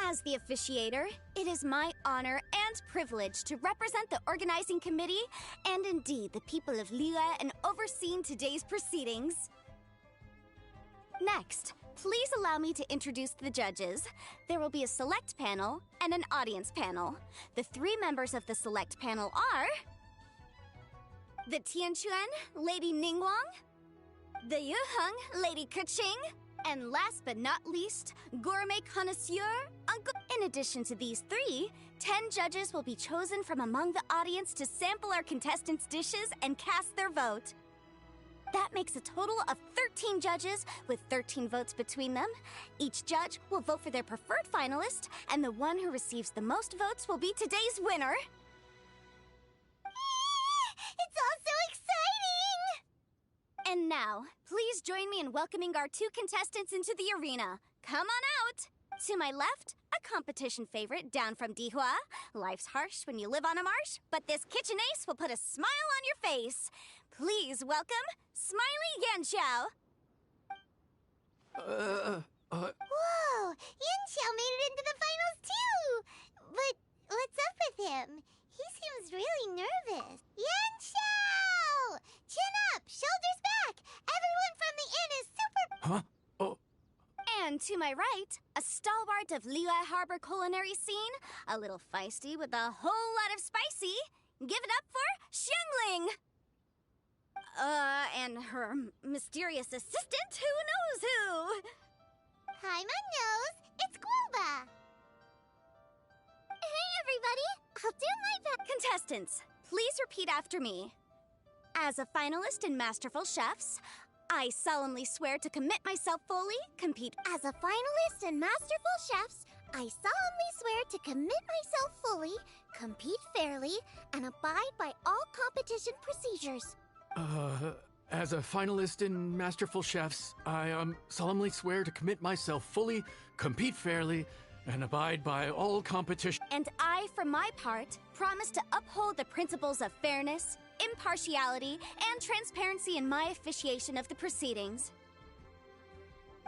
Speaker 1: As the officiator, it is my honor and privilege to represent the organizing committee and indeed the people of Liyue in overseeing today's proceedings. Next, please allow me to introduce the judges. There will be a select panel and an audience panel. The 3 members of the select panel are the Tianquan, Lady Ningguang, the Yuheng, Lady Keqing, and last but not least, gourmet connoisseur, Uncle. In addition to these 3, 10 judges will be chosen from among the audience to sample our contestants' dishes and cast their vote. That makes a total of 13 judges, with 13 votes between them. Each judge will vote for their preferred finalist, and the one who receives the most votes will be today's winner. It's all so exciting! And now, please join me in welcoming our 2 contestants into the arena. Come on out! To my left, a competition favorite down from Dihua. Life's harsh when you live on a marsh, but this kitchen ace will put a smile on your face. Please welcome Smiley Yanxiao.
Speaker 8: Whoa! Yanxiao made it into the finals too! But what's up with him? He seems really nervous. Yanxiao! Chin up! Shoulders back! Everyone from the inn is super...
Speaker 4: Huh? Oh.
Speaker 1: And to my right, a stalwart of Liyue Harbor culinary scene, a little feisty with a whole lot of spicy. Give it up for Xiangling! And her mysterious assistant, who knows who?
Speaker 8: Hi, my nose! It's Guoba! Hey, everybody! I'll do my best.
Speaker 1: Contestants, please repeat after me. As a finalist in Masterful Chefs, I solemnly swear to commit myself fully, compete.
Speaker 8: As a finalist in Masterful Chefs, I solemnly swear to commit myself fully, compete fairly, and abide by all competition procedures.
Speaker 5: As a finalist in Masterful Chefs, I solemnly swear to commit myself fully, compete fairly, and abide by all competition.
Speaker 1: And I, for my part, promise to uphold the principles of fairness, impartiality, and transparency in my officiation of the proceedings.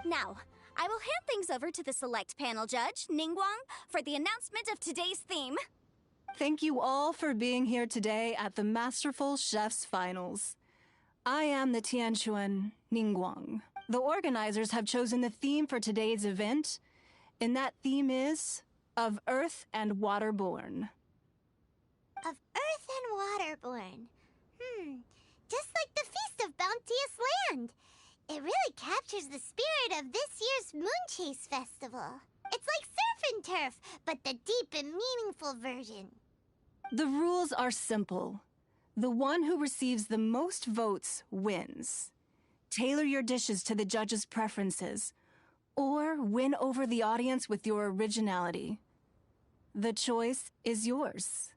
Speaker 1: Now, I will hand things over to the select panel judge, Ningguang, for the announcement of today's theme.
Speaker 9: Thank you all for being here today at the Masterful Chefs Finals. I am the Tianquan Ningguang. The organizers have chosen the theme for today's event, and that theme is Of Earth and Waterborn.
Speaker 8: Of Earth and Waterborn. Just like the Feast of Bounteous Land. It really captures the spirit of this year's Moon Chase Festival. It's like surf and turf, but the deep and meaningful version.
Speaker 9: The rules are simple. The one who receives the most votes wins. Tailor your dishes to the judges' preferences, or win over the audience with your originality. The choice is yours.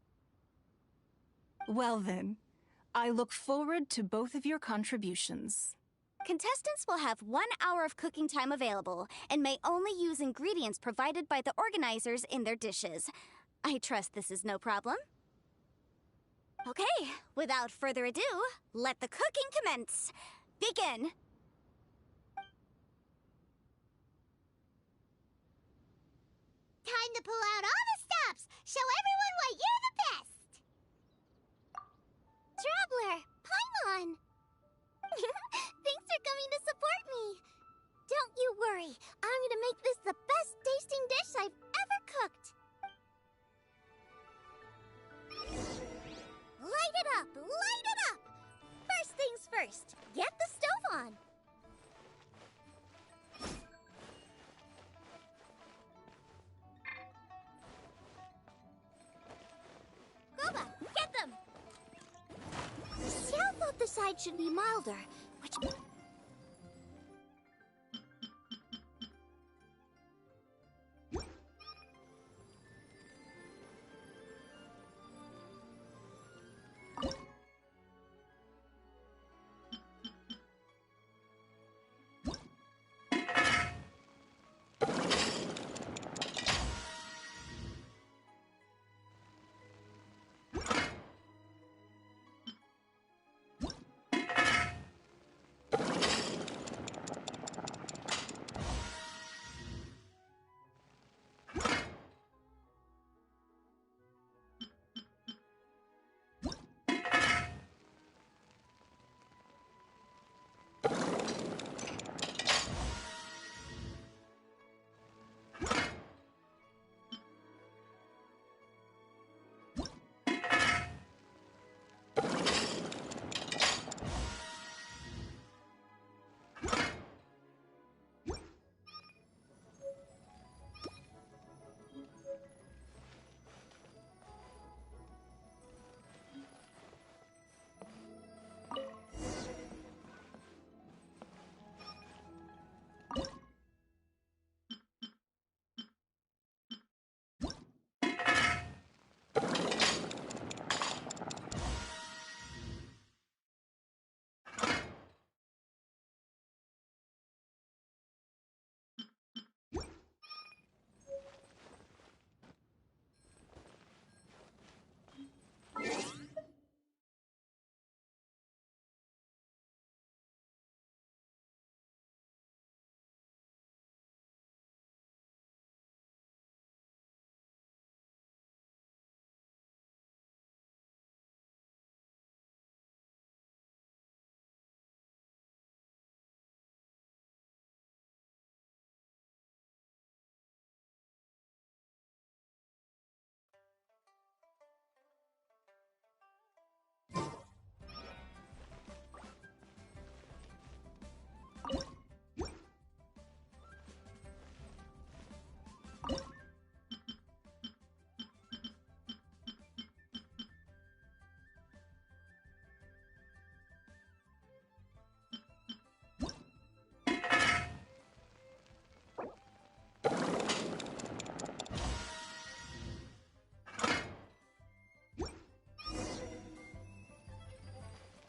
Speaker 9: Well then, I look forward to both of your contributions.
Speaker 1: Contestants will have 1 hour of cooking time available and may only use ingredients provided by the organizers in their dishes. I trust this is no problem. Okay, without further ado, let the cooking commence. Begin.
Speaker 8: Time to pull out all the stops. Show everyone why you're the best. Traveler, Paimon. Thanks for coming to support me. Don't you worry. I'm gonna make this the best tasting dish I've ever cooked. Light it up! Light it up! First things first, get the stove on.
Speaker 1: side should be milder, which...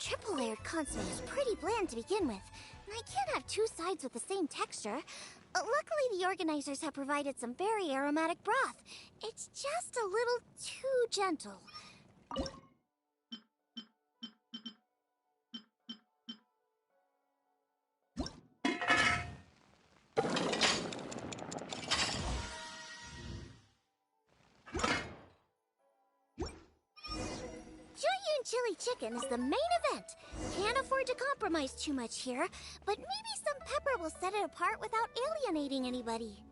Speaker 1: Triple-layered consomme is pretty bland to begin with, and I can't have two sides with the same texture. Luckily, the organizers have provided some very aromatic broth. It's just a little too gentle. Chili chicken is the main event. Can't afford to compromise too much here, but maybe some pepper will set it apart without alienating anybody.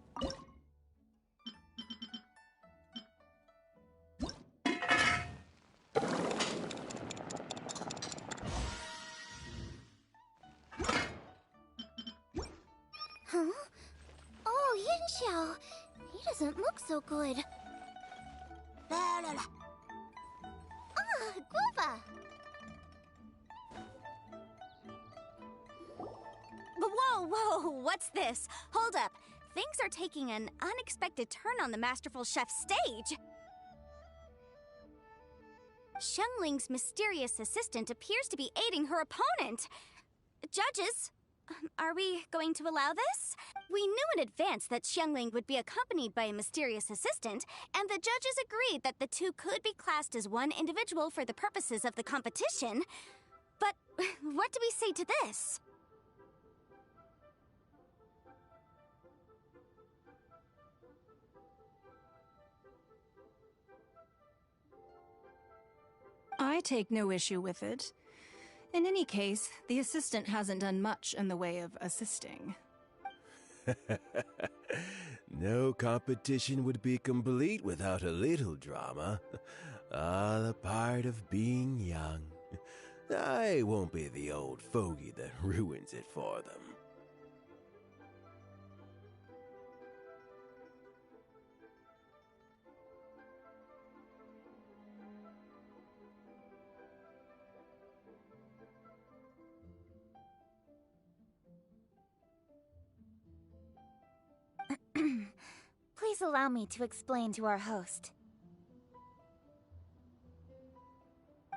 Speaker 1: Huh? Oh, Yin Xiao. He doesn't look so good. Guava!
Speaker 10: Whoa, what's this? Hold up. Things are taking an unexpected turn on the Masterful Chef's stage. Xiangling's mysterious assistant appears to be aiding her opponent. Judges, are we going to allow this? We knew in advance that Xiangling would be accompanied by a mysterious assistant, and the judges agreed that the two could be classed as one individual for the purposes of the competition. But what do we say to this?
Speaker 9: I take no issue with it. In any case, the assistant hasn't done much in the way of assisting.
Speaker 11: No competition would be complete without a little drama. All a part of being young. I won't be the old fogey that ruins it for them.
Speaker 1: Please allow me to explain to our host.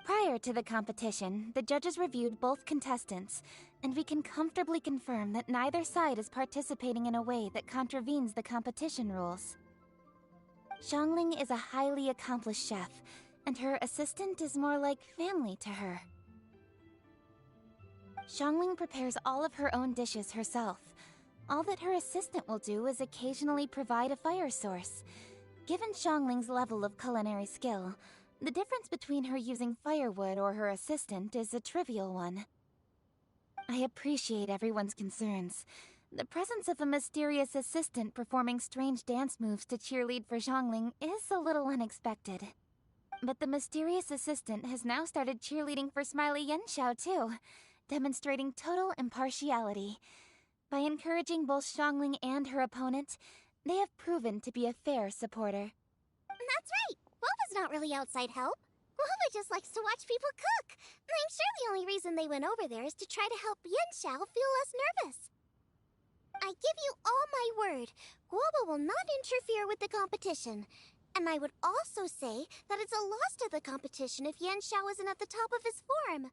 Speaker 1: Prior to the competition, the judges reviewed both contestants, and we can comfortably confirm that neither side is participating in a way that contravenes the competition rules. Xiangling is a highly accomplished chef, and her assistant is more like family to her. Xiangling prepares all of her own dishes herself. All that her assistant will do is occasionally provide a fire source. Given Xiangling's level of culinary skill, the difference between her using firewood or her assistant is a trivial one. I appreciate everyone's concerns. The presence of a mysterious assistant performing strange dance moves to cheerlead for Xiangling is a little unexpected. But the mysterious assistant has now started cheerleading for Smiley Yenshao too, demonstrating total impartiality. By encouraging both Xiangling and her opponent, they have proven to be a fair supporter.
Speaker 8: That's right! Boba's not really outside help. Boba just likes to watch people cook. I'm sure the only reason they went over there is to try to help Yenshao feel less nervous. I give you all my word, Guoba will not interfere with the competition. And I would also say that it's a loss to the competition if Yenshao isn't at the top of his form.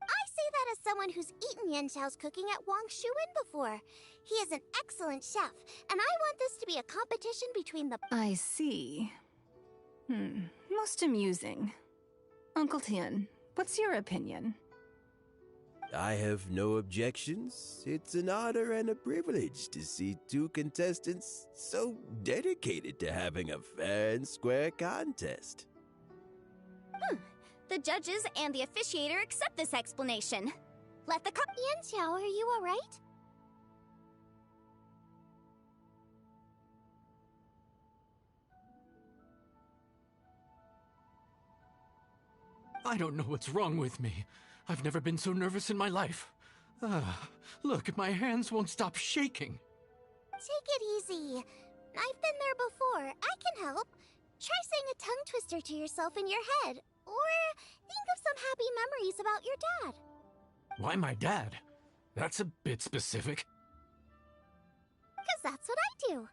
Speaker 8: I say that as someone who's eaten Yenshao's cooking at Wang Shuin before. He is an excellent chef, and I want this to be a competition between the—
Speaker 9: I see. Most amusing. Uncle Tian, what's your opinion?
Speaker 11: I have no objections. It's an honor and a privilege to see two contestants so dedicated to having a fair and square contest.
Speaker 10: The judges and the officiator accept this explanation. Let the
Speaker 8: Yenshao, are you alright?
Speaker 5: I don't know what's wrong with me. I've never been so nervous in my life. Look, my hands won't stop shaking.
Speaker 8: Take it easy. I've been there before. I can help. Try saying a tongue twister to yourself in your head. Or think of some happy memories about your dad.
Speaker 5: Why my dad? That's a bit specific.
Speaker 8: 'Cause that's what I do.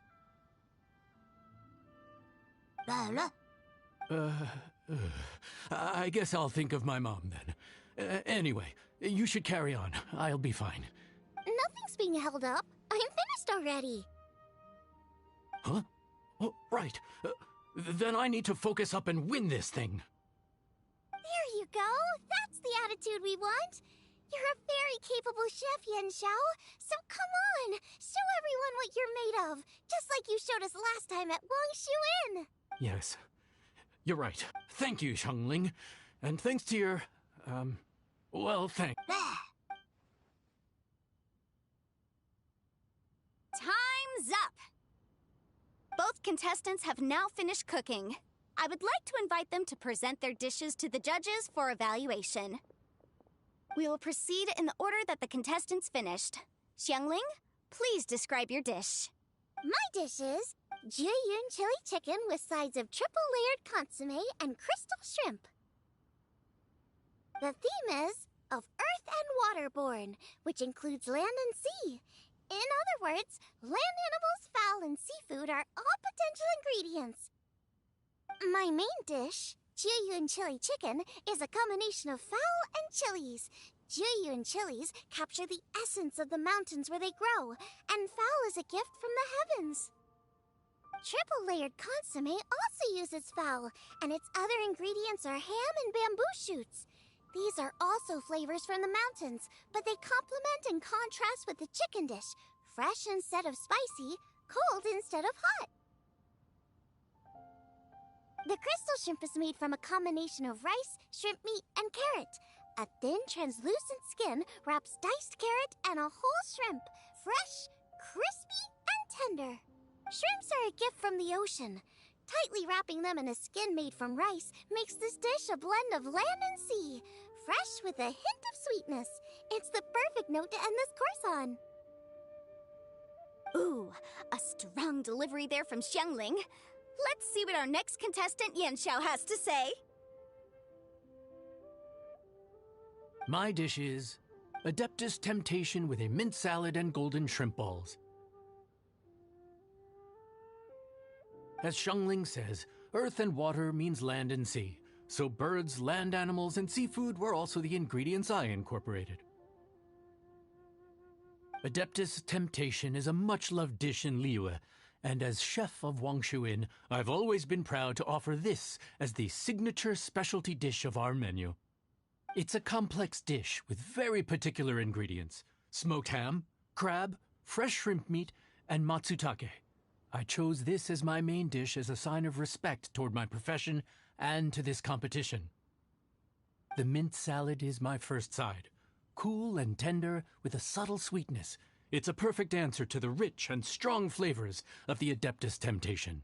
Speaker 5: I guess I'll think of my mom then. Anyway, you should carry on. I'll be fine.
Speaker 8: Nothing's being held up. I'm finished already.
Speaker 5: Huh? Oh, right. Then I need to focus up and win this thing.
Speaker 8: There you go. That's the attitude we want. You're a very capable chef, Yenshao. So come on, show everyone what you're made of. Just like you showed us last time at Wang Shuin.
Speaker 5: Yes. You're right. Thank you, Xiangling. And thanks to your, thanks.
Speaker 10: Time's up! Both contestants have now finished cooking. I would like to invite them to present their dishes to the judges for evaluation. We will proceed in the order that the contestants finished. Xiangling, please describe your dish.
Speaker 8: My dish is Jiyun chili chicken with sides of triple-layered consommé and crystal shrimp. The theme is of Earth and Waterborne, which includes land and sea. In other words, land animals, fowl, and seafood are all potential ingredients. My main dish, Jiyun chili chicken, is a combination of fowl and chilies. Jiyun chilies capture the essence of the mountains where they grow, and fowl is a gift from the heavens. Triple-layered consommé also uses fowl, and its other ingredients are ham and bamboo shoots. These are also flavors from the mountains, but they complement and contrast with the chicken dish, fresh instead of spicy, cold instead of hot. The crystal shrimp is made from a combination of rice, shrimp meat, and carrot. A thin, translucent skin wraps diced carrot and a whole shrimp, fresh, crispy, and tender. Shrimps are a gift from the ocean. Tightly wrapping them in a skin made from rice makes this dish a blend of land and sea, fresh with a hint of sweetness. It's the perfect note to end this course on.
Speaker 10: Ooh, a strong delivery there from Xiangling. Let's see what our next contestant Yenshao has to say.
Speaker 5: My dish is Adeptus Temptation with a mint salad and golden shrimp balls. As Xiangling says, earth and water means land and sea. So birds, land animals, and seafood were also the ingredients I incorporated. Adeptus Temptation is a much-loved dish in Liyue, and as chef of Wangshu Inn, I've always been proud to offer this as the signature specialty dish of our menu. It's a complex dish with very particular ingredients: smoked ham, crab, fresh shrimp meat, and matsutake. I chose this as my main dish as a sign of respect toward my profession and to this competition. The mint salad is my first side. Cool and tender with a subtle sweetness, it's a perfect answer to the rich and strong flavors of the Adeptus Temptation.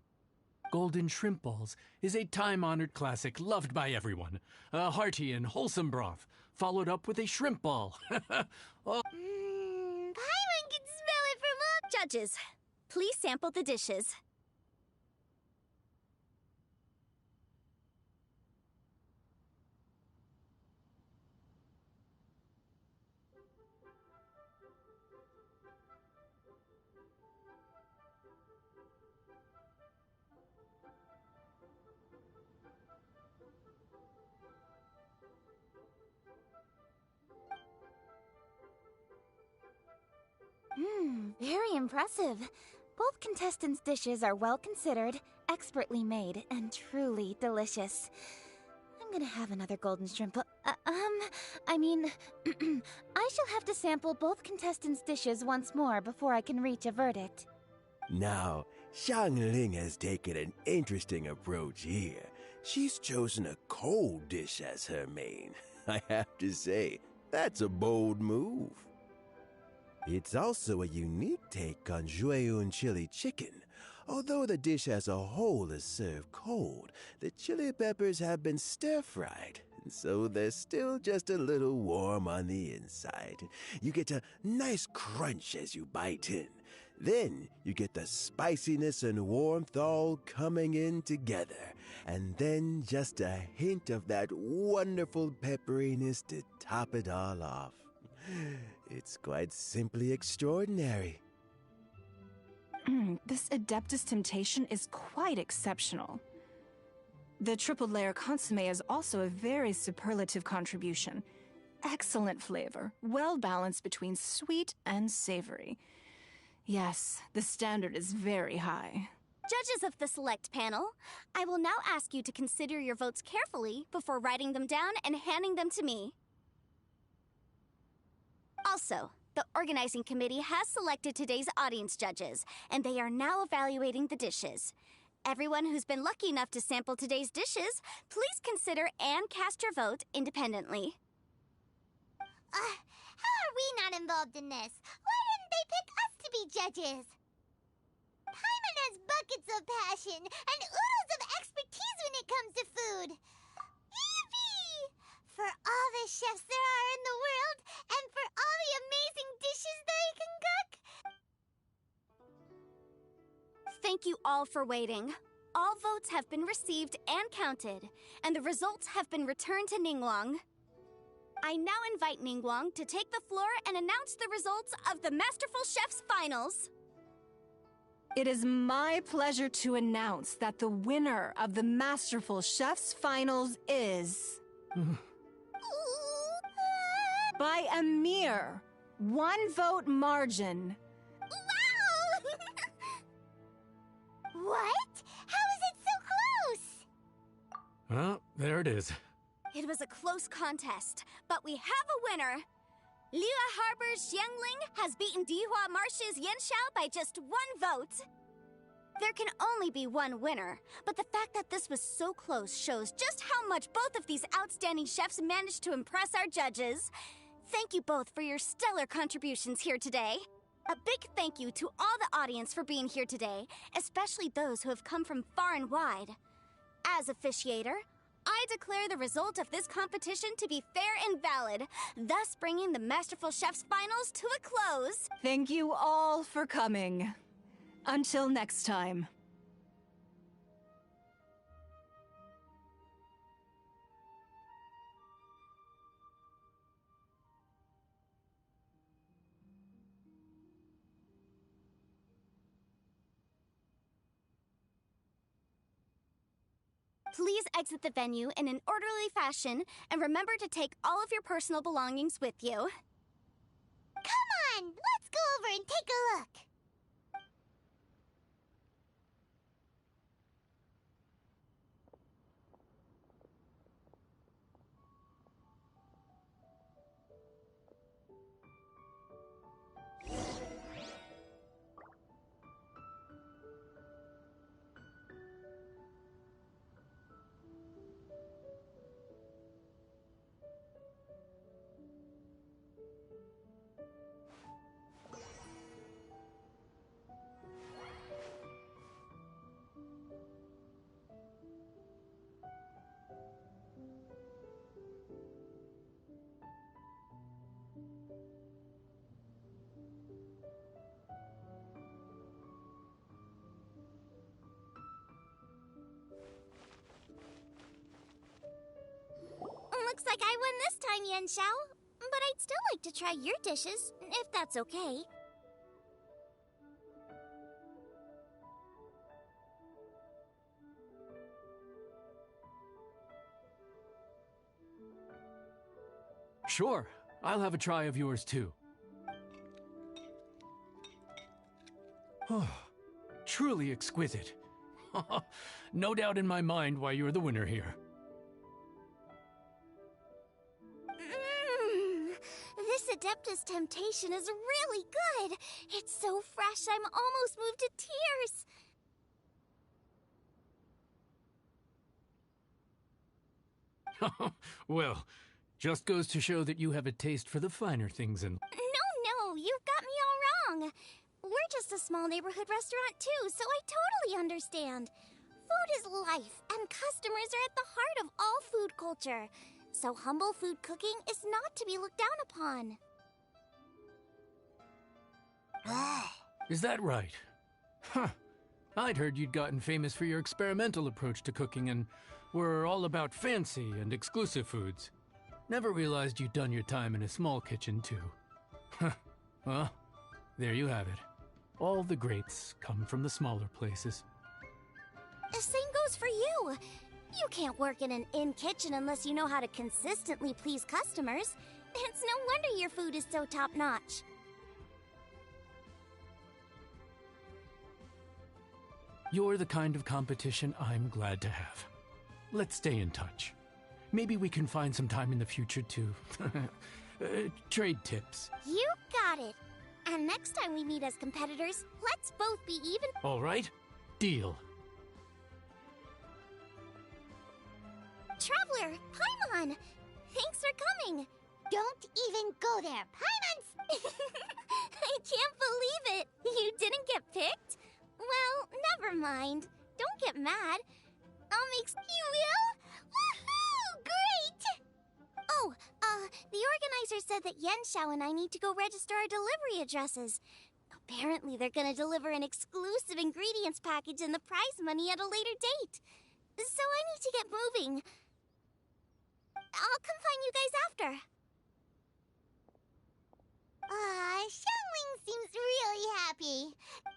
Speaker 5: Golden shrimp balls is a time-honored classic loved by everyone. A hearty and wholesome broth, followed up with a shrimp ball. Oh.
Speaker 8: Paimon can smell it from up.
Speaker 10: Judges, please sample the dishes.
Speaker 1: Very impressive. Both contestants' dishes are well considered, expertly made, and truly delicious. I'm gonna have another golden shrimp. I shall have to sample both contestants' dishes once more before I can reach a verdict.
Speaker 11: Now, Xiangling has taken an interesting approach here. She's chosen a cold dish as her main. I have to say, that's a bold move. It's also a unique take on Jueyun chili chicken. Although the dish as a whole is served cold, the chili peppers have been stir-fried, so they're still just a little warm on the inside. You get a nice crunch as you bite in. Then you get the spiciness and warmth all coming in together, and then just a hint of that wonderful pepperiness to top it all off. It's quite simply extraordinary.
Speaker 9: This Adeptus Temptation is quite exceptional. The triple layer consomme is also a very superlative contribution. Excellent flavor, well balanced between sweet and savory. Yes, the standard is very high.
Speaker 10: Judges of the select panel, I will now ask you to consider your votes carefully before writing them down and handing them to me. Also, the organizing committee has selected today's audience judges, and they are now evaluating the dishes. Everyone who's been lucky enough to sample today's dishes, please consider and cast your vote independently.
Speaker 8: How are we not involved in this? Why didn't they pick us to be judges? Paimon has buckets of passion and oodles of expertise when it comes to food. Yippee! For all the chefs there are in the world, and for all the amazing dishes they can cook.
Speaker 10: Thank you all for waiting. All votes have been received and counted, and the results have been returned to Ningguang. I now invite Ningguang to take the floor and announce the results of the Masterful Chef's Finals.
Speaker 9: It is my pleasure to announce that the winner of the Masterful Chef's Finals is... by a mere 1 vote margin.
Speaker 8: Wow! What? How is it so close?
Speaker 5: Well, there it is.
Speaker 10: It was a close contest, but we have a winner. Liyue Harbor's Xiangling has beaten Dihua Marsh's Yanxiao by just 1 vote. There can only be one winner, but the fact that this was so close shows just how much both of these outstanding chefs managed to impress our judges. Thank you both for your stellar contributions here today. A big thank you to all the audience for being here today, especially those who have come from far and wide. As officiator, I declare the result of this competition to be fair and valid, thus bringing the Masterful Chef's Finals to a close.
Speaker 9: Thank you all for coming. Until next time.
Speaker 10: Please exit the venue in an orderly fashion, and remember to take all of your personal belongings with you.
Speaker 8: Come on, let's go over and take a look.
Speaker 1: Looks like I won this time, Yen Xiao. But I'd still like to try your dishes, if that's okay.
Speaker 5: Sure, I'll have a try of yours too. Truly exquisite. No doubt in my mind why you're the winner here.
Speaker 1: This Adeptus temptation is really good. It's so fresh, I'm almost moved to tears.
Speaker 5: Well, just goes to show that you have a taste for the finer things in...
Speaker 1: No, you've got me all wrong. We're just a small neighborhood restaurant too, so I totally understand. Food is life, and customers are at the heart of all food culture. So humble food cooking is not to be looked down upon.
Speaker 5: Is that right? Huh. I'd heard you'd gotten famous for your experimental approach to cooking and were all about fancy and exclusive foods. Never realized you'd done your time in a small kitchen, too. Well, there you have it. All the greats come from the smaller places.
Speaker 1: The same goes for you. You can't work in an inn kitchen unless you know how to consistently please customers. It's no wonder your food is so top-notch.
Speaker 5: You're the kind of competition I'm glad to have. Let's stay in touch. Maybe we can find some time in the future to trade tips.
Speaker 1: You got it. And next time we meet as competitors, let's both be even.
Speaker 5: All right, deal.
Speaker 1: Traveler, Paimon! Thanks for coming!
Speaker 8: Don't even go there, Paimon's...
Speaker 1: I can't believe it! You didn't get picked? Well, never mind. Don't get mad. I'll make... You will? Woohoo! Great! Oh, the organizer said that Yen Xiao and I need to go register our delivery addresses. Apparently they're gonna deliver an exclusive ingredients package and the prize money at a later date. So I need to get moving. I'll come find you guys after.
Speaker 8: Xiangling seems really happy.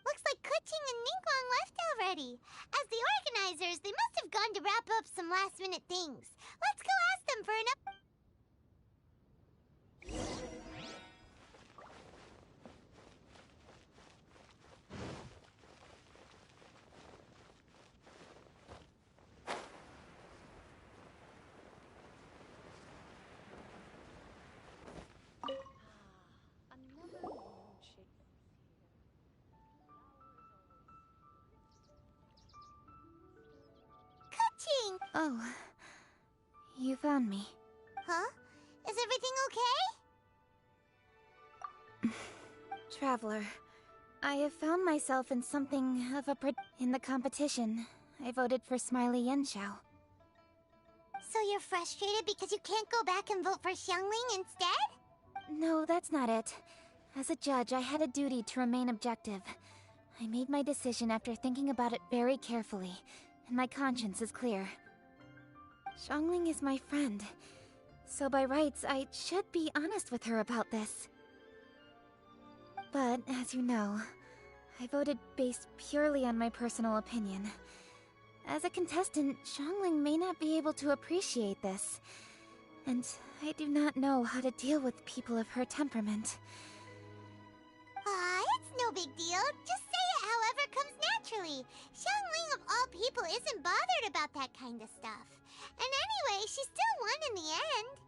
Speaker 8: Looks like Kuching and Ningguang left already. As the organizers, they must have gone to wrap up some last-minute things. Let's go ask them for an
Speaker 10: Oh, you found me.
Speaker 8: Huh? Is everything okay?
Speaker 10: Traveler, I have found myself in something of a in the competition. I voted for Smiley Yenshao.
Speaker 8: So you're frustrated because you can't go back and vote for Xiangling instead?
Speaker 10: No, that's not it. As a judge, I had a duty to remain objective. I made my decision after thinking about it very carefully, and my conscience is clear. Xiangling is my friend, so by rights, I should be honest with her about this. But, as you know, I voted based purely on my personal opinion.
Speaker 1: As a contestant, Xiangling may not be able to appreciate this. And I do not know how to deal with people of her temperament.
Speaker 8: Aw, it's no big deal. Just say it however comes naturally. Xiangling of all people isn't bothered about that kind of stuff. And anyway, she still won in the end.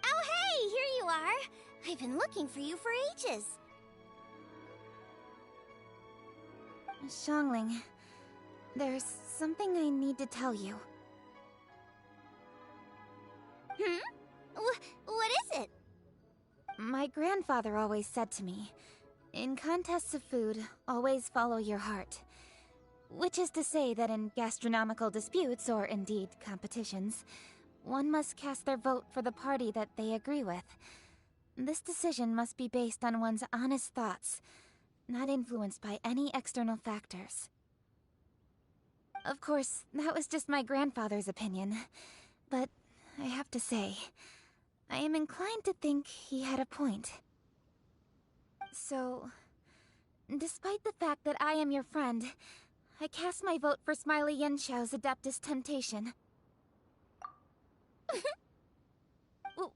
Speaker 1: Oh hey, here you are! I've been looking for you for ages. Xiangling, there's something I need to tell you. What is it? My grandfather always said to me, in contests of food, always follow your heart. Which is to say that in gastronomical disputes, or indeed competitions, one must cast their vote for the party that they agree with. This decision must be based on one's honest thoughts, not influenced by any external factors. Of course, that was just my grandfather's opinion, but I have to say, I am inclined to think he had a point. So, despite the fact that I am your friend, I cast my vote for Smiley Yenshou's Adeptus Temptation.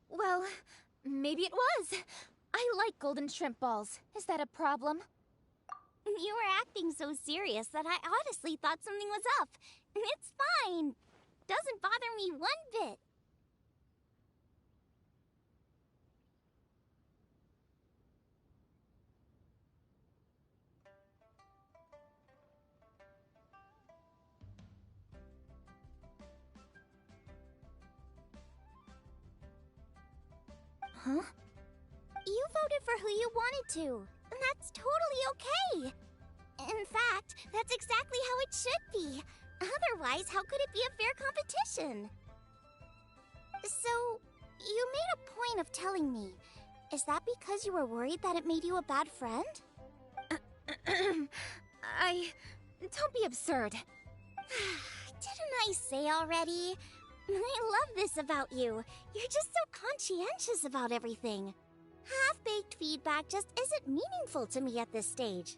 Speaker 1: Well, maybe it was. I like golden shrimp balls. Is that a problem? You were acting so serious that I honestly thought something was up. It's fine. Doesn't bother me one bit. Huh? You voted for who you wanted to, and that's totally okay. In fact, that's exactly how it should be. Otherwise, how could it be a fair competition? So, you made a point of telling me. Is that because you were worried that it made you a bad friend? Don't be absurd. Didn't I say already? I love this about you. You're just so conscientious about everything. Half-baked feedback just isn't meaningful to me at this stage.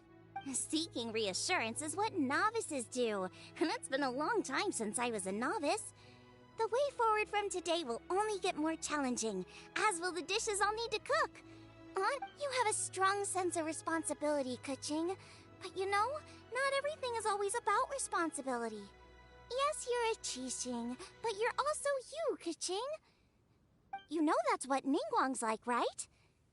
Speaker 1: Seeking reassurance is what novices do, and it's been a long time since I was a novice. The way forward from today will only get more challenging, as will the dishes I'll need to cook. You have a strong sense of responsibility, Keqing. But you know, not everything is always about responsibility. Yes, you're a Qixing, but you're also you, Keqing. You know that's what Ningguang's like, right?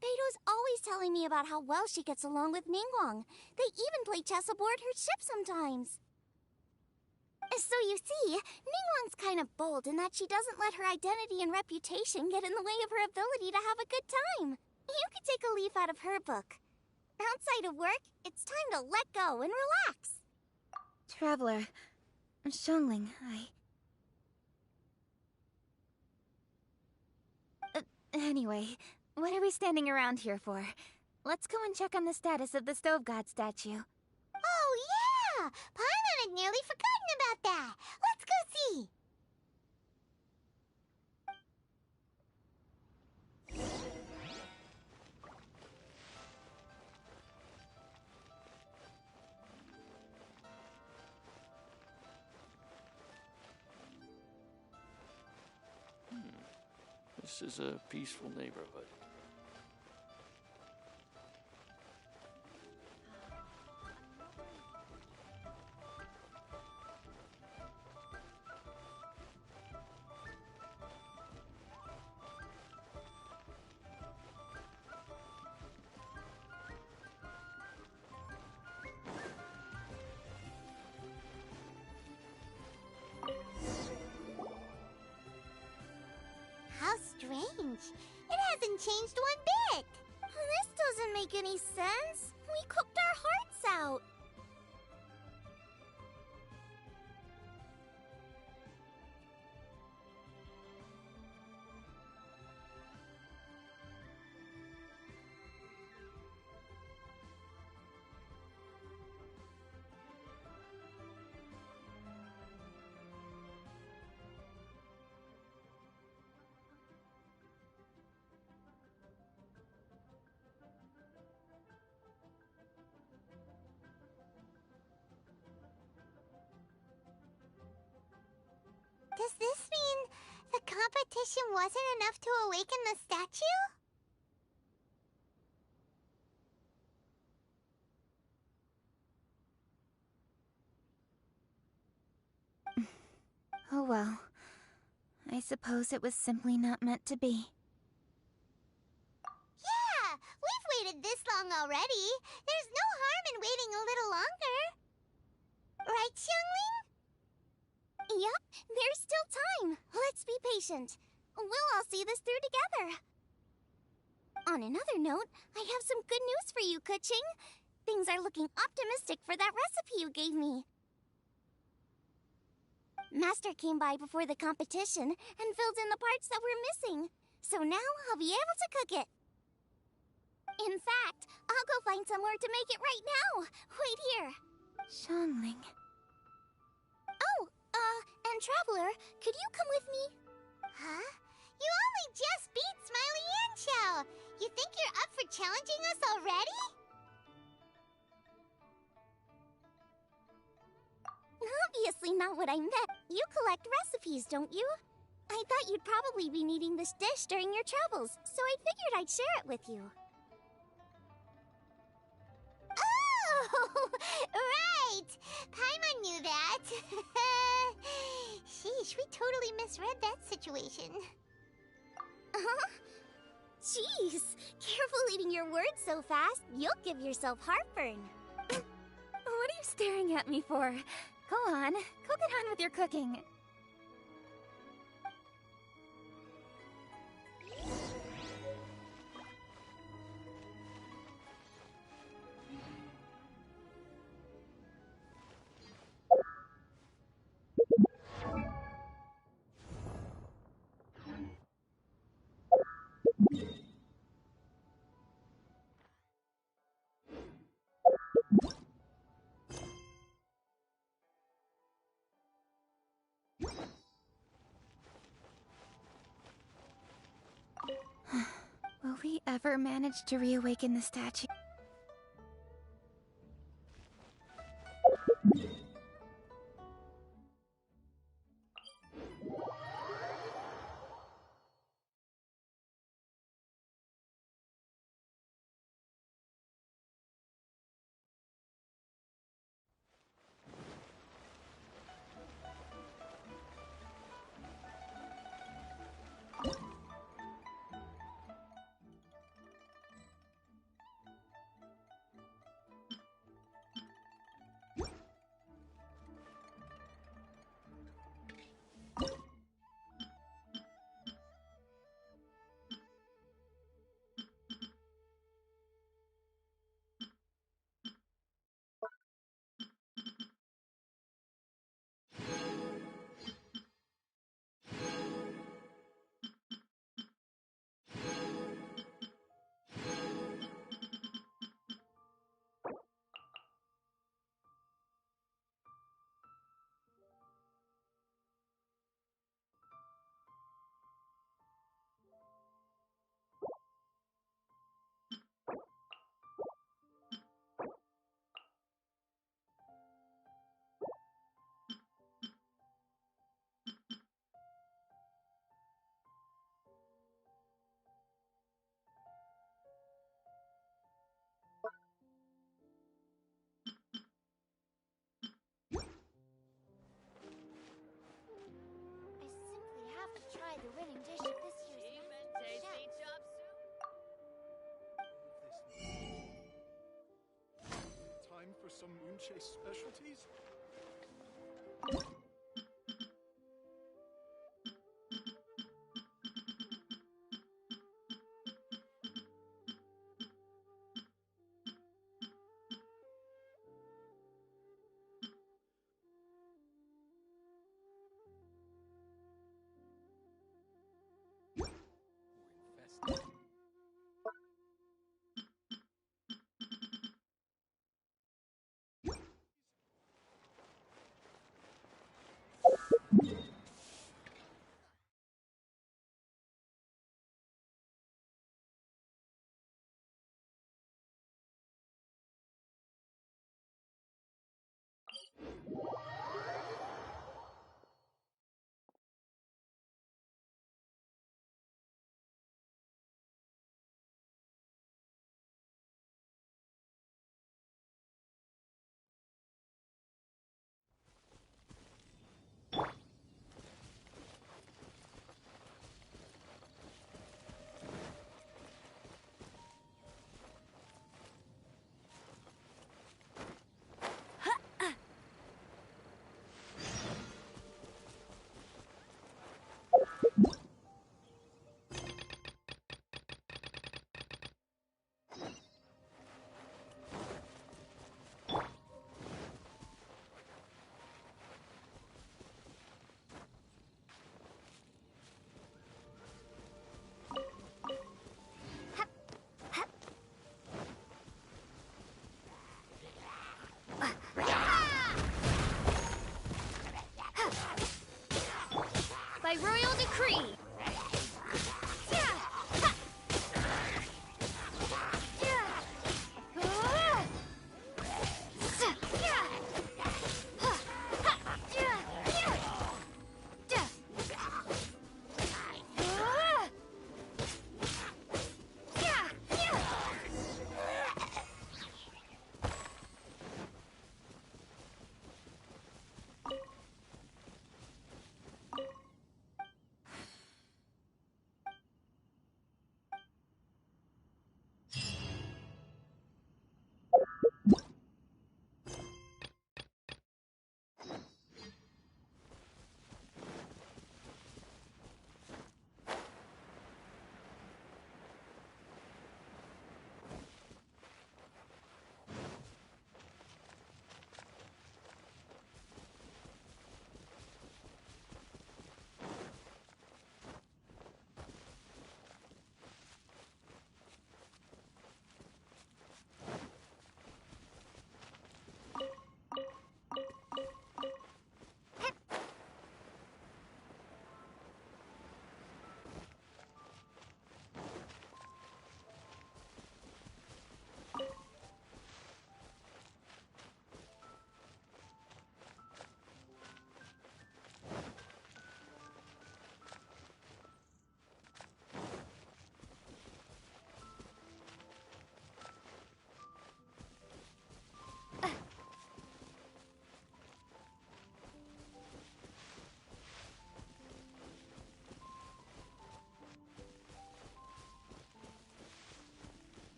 Speaker 1: Beto's always telling me about how well she gets along with Ningguang. They even play chess aboard her ship sometimes. So you see, Ningguang's kind of bold in that she doesn't let her identity and reputation get in the way of her ability to have a good time. You could take a leaf out of her book. Outside of work, it's time to let go and relax. Traveler, Xiangling, Anyway, what are we standing around here for? Let's go and check on the status of the Stove God statue.
Speaker 8: Oh, yeah! Paimon had nearly forgotten about that. Let's go see.
Speaker 12: This is a peaceful neighborhood.
Speaker 8: How strange. It hasn't changed one bit.
Speaker 1: This doesn't make any sense. We cooked our hearts out.
Speaker 8: competition wasn't enough to awaken the statue?
Speaker 1: Oh well. I suppose it was simply not meant to be.
Speaker 8: Yeah, we've waited this long already. There's no harm in waiting a little longer. Right, Xiangling?
Speaker 1: Yep, there's still time. Let's be patient. We'll all see this through together. On another note, I have some good news for you, Kuching. Things are looking optimistic for that recipe you gave me. Master came by before the competition and filled in the parts that were missing. So now I'll be able to cook it. In fact, I'll go find somewhere to make it right now. Wait here. Xiangling. Oh, and Traveler, could you come with me?
Speaker 8: Huh? You only just beat Smiley Yanqiao. You think you're up for challenging us already?
Speaker 1: Obviously not what I meant. You collect recipes, don't you? I thought you'd probably be needing this dish during your travels, so I figured I'd share it with you.
Speaker 8: Oh, right! Paimon knew that. Sheesh, we totally misread that situation.
Speaker 1: Jeez, careful eating your words so fast. You'll give yourself heartburn. What are you staring at me for? Go on, go get on with your cooking. Will we ever manage to reawaken the statue? The winning dish of this year's
Speaker 3: Tasty chop soup.
Speaker 13: Time for some Moonchase specialties?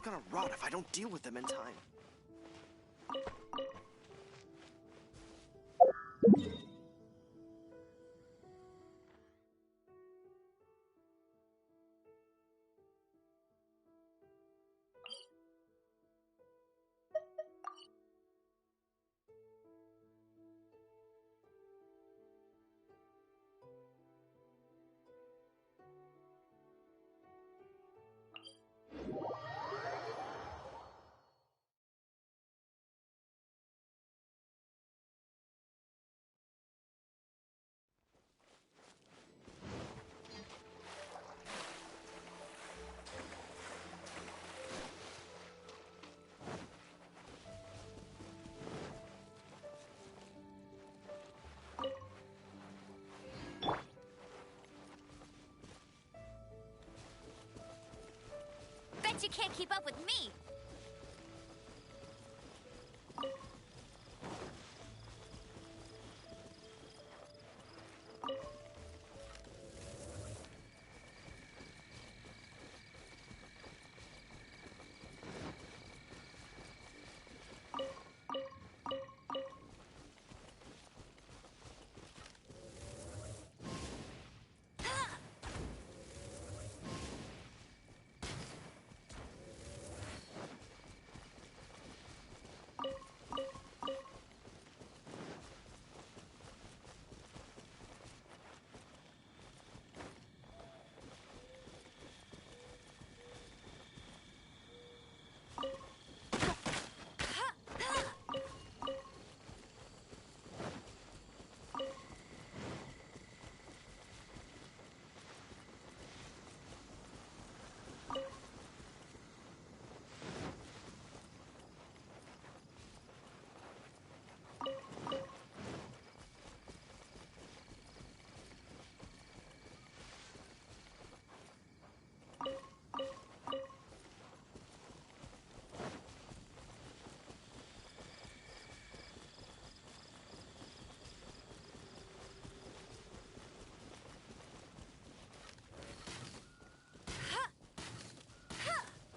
Speaker 14: gonna rot if I don't deal with them in time.
Speaker 10: Bet you can't keep up with me!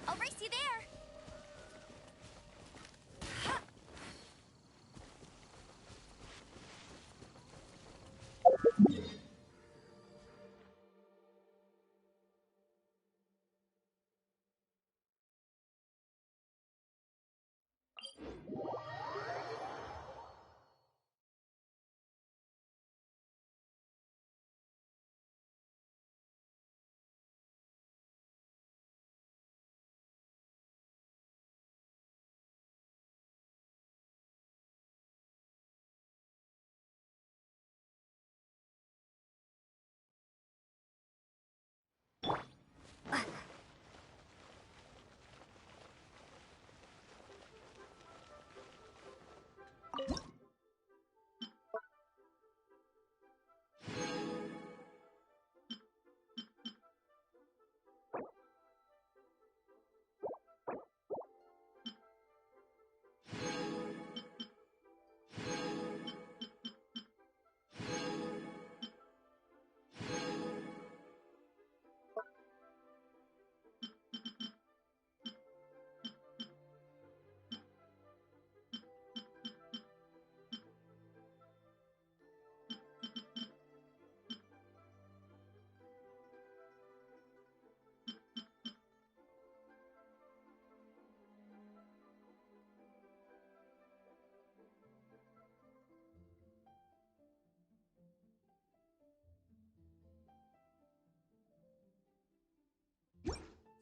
Speaker 10: I'll race you there!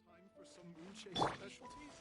Speaker 13: Time for some moon chase specialties?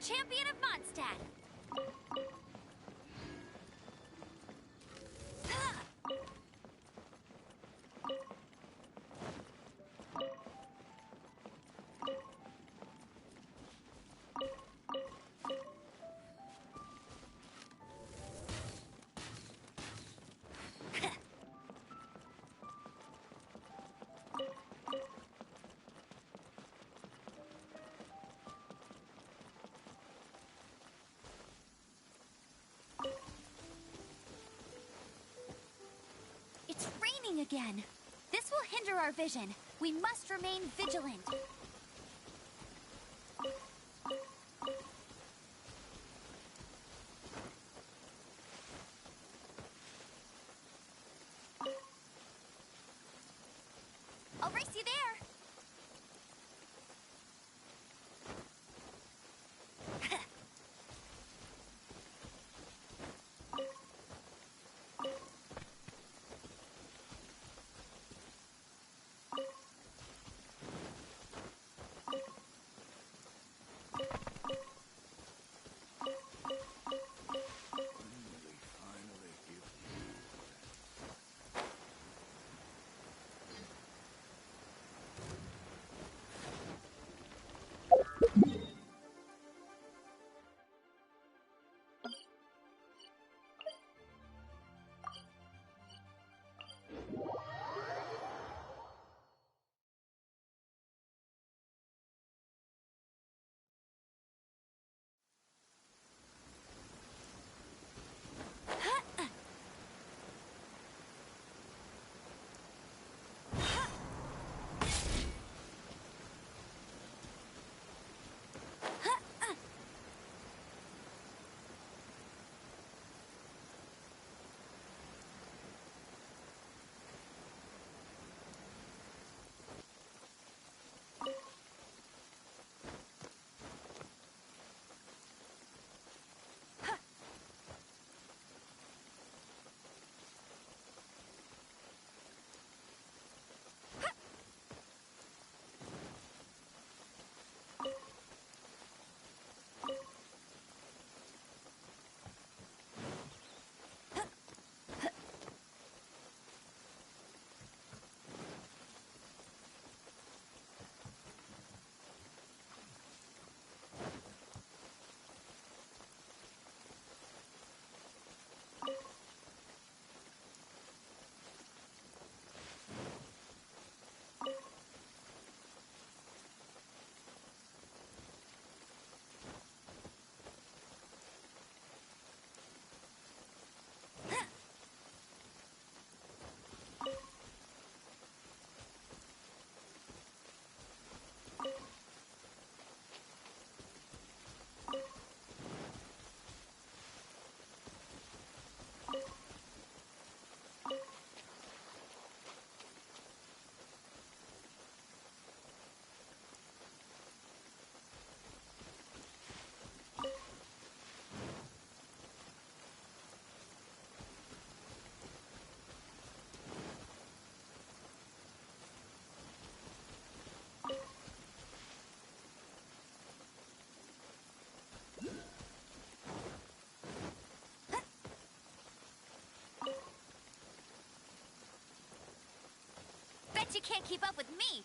Speaker 10: champion of Mondstadt. It's raining again. This will hinder our vision. We must remain vigilant. I'll race you there. Bet you can't keep up with me.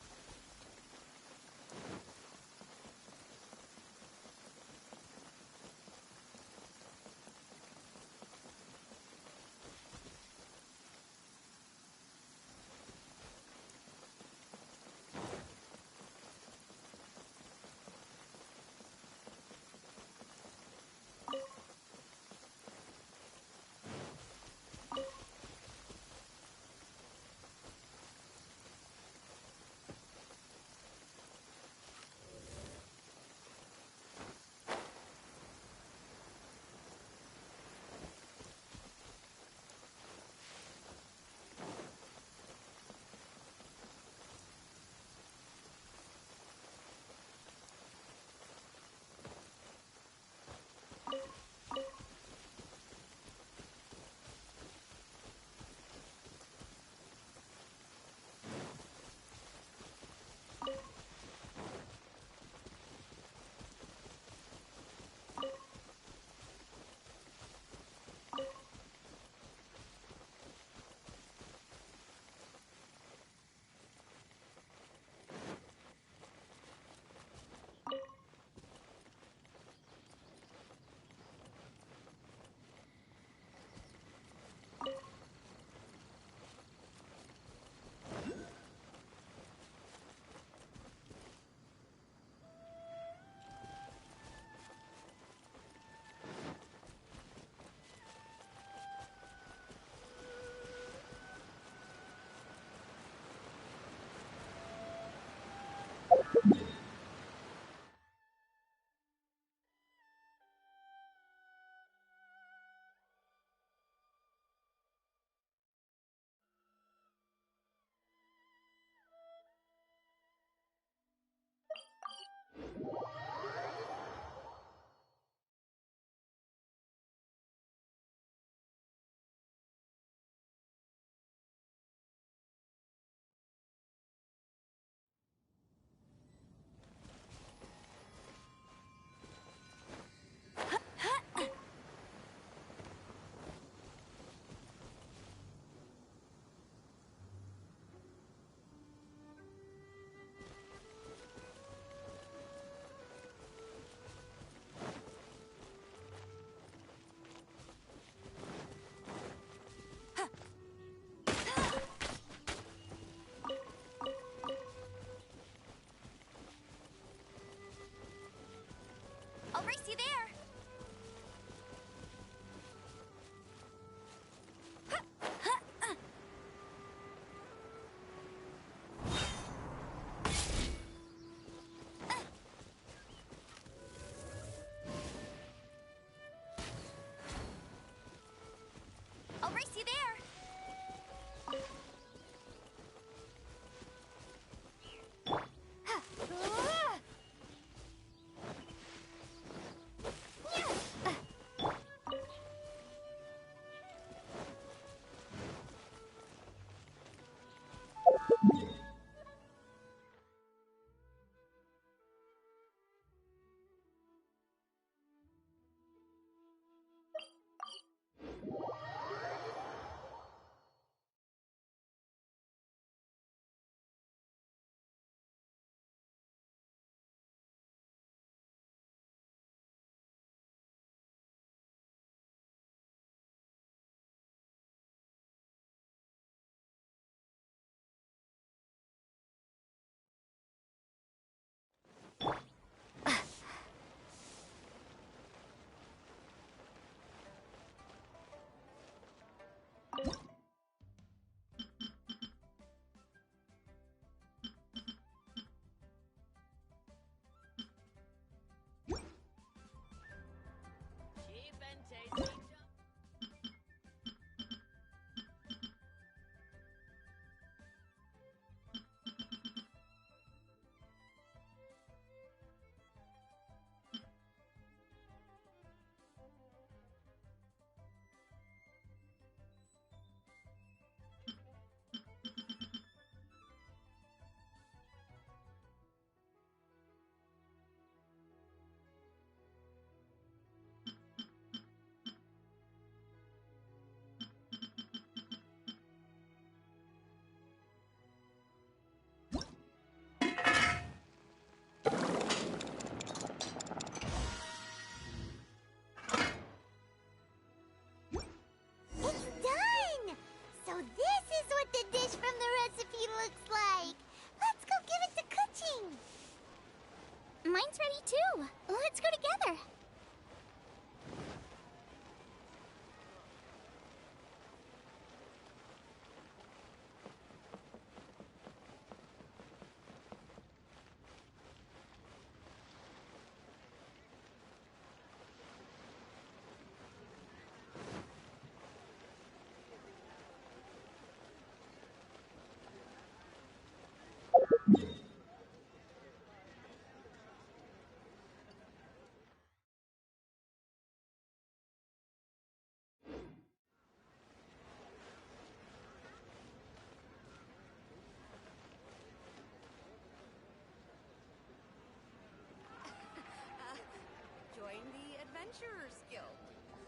Speaker 15: Adventurers Guild.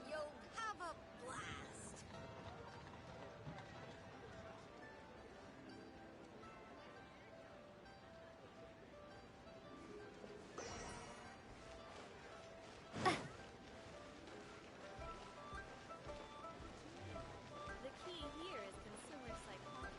Speaker 15: You'll have a blast.
Speaker 3: The key here is consumer psychology.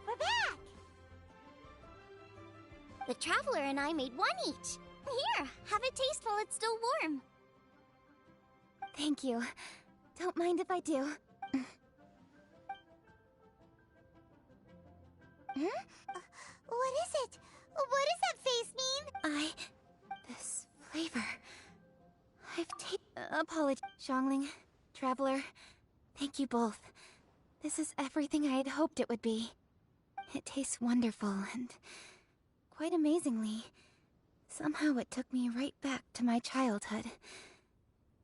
Speaker 1: We're back! The Traveler and I made one each. Here, have a taste while it's still warm.
Speaker 10: Thank you. Don't mind if I do.
Speaker 8: What is it? What does that face mean?
Speaker 10: This flavor. I've tasted. Apology, Xiangling, Traveler. Thank you both. This is everything I had hoped it would be. It tastes wonderful and quite amazingly. Somehow it took me right back to my childhood.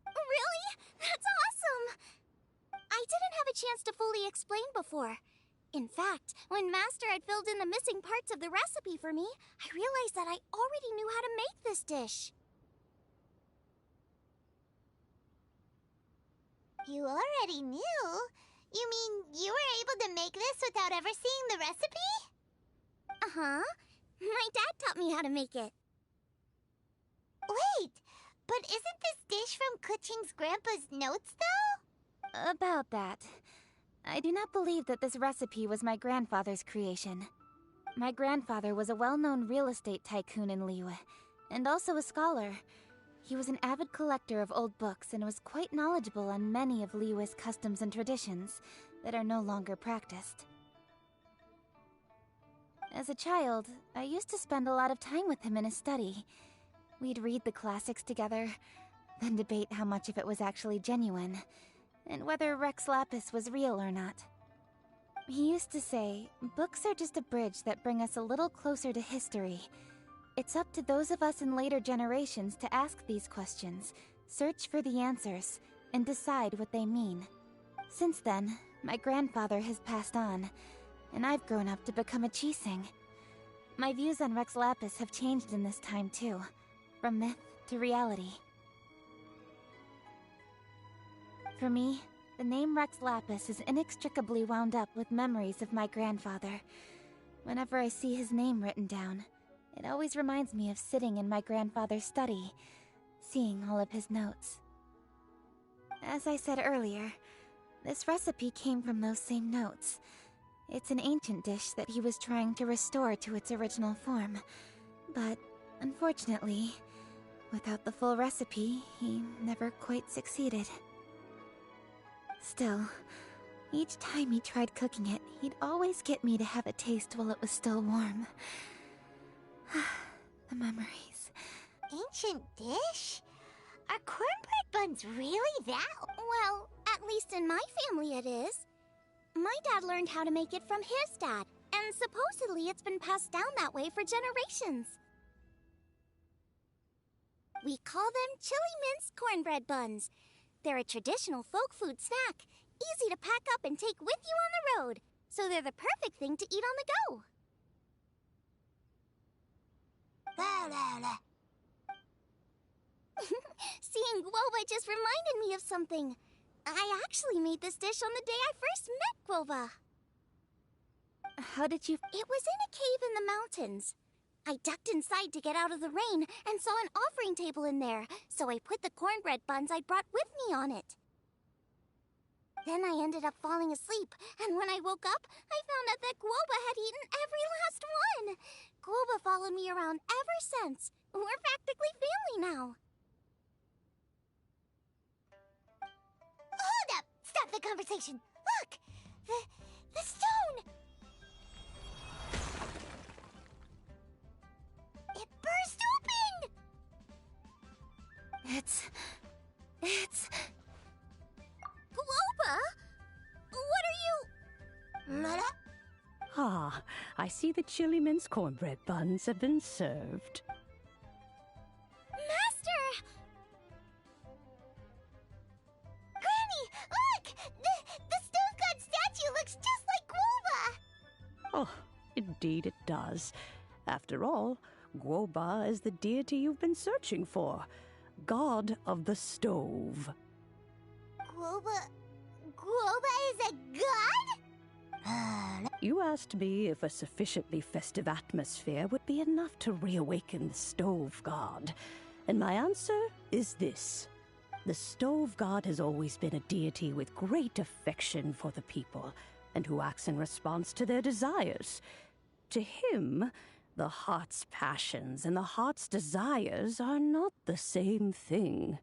Speaker 1: Really? That's awesome! I didn't have a chance to fully explain before. In fact, when Master had filled in the missing parts of the recipe for me, I realized that I already knew how to make this dish.
Speaker 8: You already knew? You mean you were able to make this without ever seeing the recipe?
Speaker 1: Uh-huh. My dad taught me how to make it.
Speaker 8: Wait, but isn't this dish from Kuching's grandpa's notes, though?
Speaker 10: About that. I do not believe that this recipe was my grandfather's creation. My grandfather was a well-known real estate tycoon in Liyue, and also a scholar. He was an avid collector of old books and was quite knowledgeable on many of Liyue's customs and traditions that are no longer practiced. As a child, I used to spend a lot of time with him in his study. We'd read the classics together, then debate how much of it was actually genuine, and whether Rex Lapis was real or not. He used to say, books are just a bridge that bring us a little closer to history. It's up to those of us in later generations to ask these questions, search for the answers, and decide what they mean. Since then, my grandfather has passed on, and I've grown up to become a Chising. My views on Rex Lapis have changed in this time too, from myth to reality. For me, the name Rex Lapis is inextricably wound up with memories of my grandfather. Whenever I see his name written down, it always reminds me of sitting in my grandfather's study, seeing all of his notes. As I said earlier, this recipe came from those same notes. It's an ancient dish that he was trying to restore to its original form. But, unfortunately, without the full recipe, he never quite succeeded. Still, each time he tried cooking it, he'd always get me to have a taste while it was still warm. The memories.
Speaker 8: Ancient dish? Are cornbread buns really that?
Speaker 1: Well, at least in my family it is. My dad learned how to make it from his dad, and supposedly it's been passed down that way for generations. We call them chili minced cornbread buns. They're a traditional folk food snack, easy to pack up and take with you on the road, so they're the perfect thing to eat on the go. Seeing Guoba just reminded me of something. I actually made this dish on the day I first met Guoba.
Speaker 10: How did you...
Speaker 1: It was in a cave in the mountains. I ducked inside to get out of the rain and saw an offering table in there, so I put the cornbread buns I'd brought with me on it. Then I ended up falling asleep, and when I woke up, I found out that Guoba had eaten every last one. Guoba followed me around ever since. We're practically family now.
Speaker 8: Hold up! Stop the conversation! Look! The stone! It burst open!
Speaker 10: It's...
Speaker 1: Globa? What are you...
Speaker 8: Mara?
Speaker 16: Ah, I see the chili mince cornbread buns have been served.
Speaker 1: Master!
Speaker 8: Granny, look! The stone god statue looks just like Guoba!
Speaker 16: Oh, indeed it does. After all, Guoba is the deity you've been searching for. God of the stove.
Speaker 8: Guoba is a god?
Speaker 16: You asked me if a sufficiently festive atmosphere would be enough to reawaken the stove god. And my answer is this. The stove god has always been a deity with great affection for the people, and who acts in response to their desires. To him, the heart's passions and the heart's desires are not the same thing.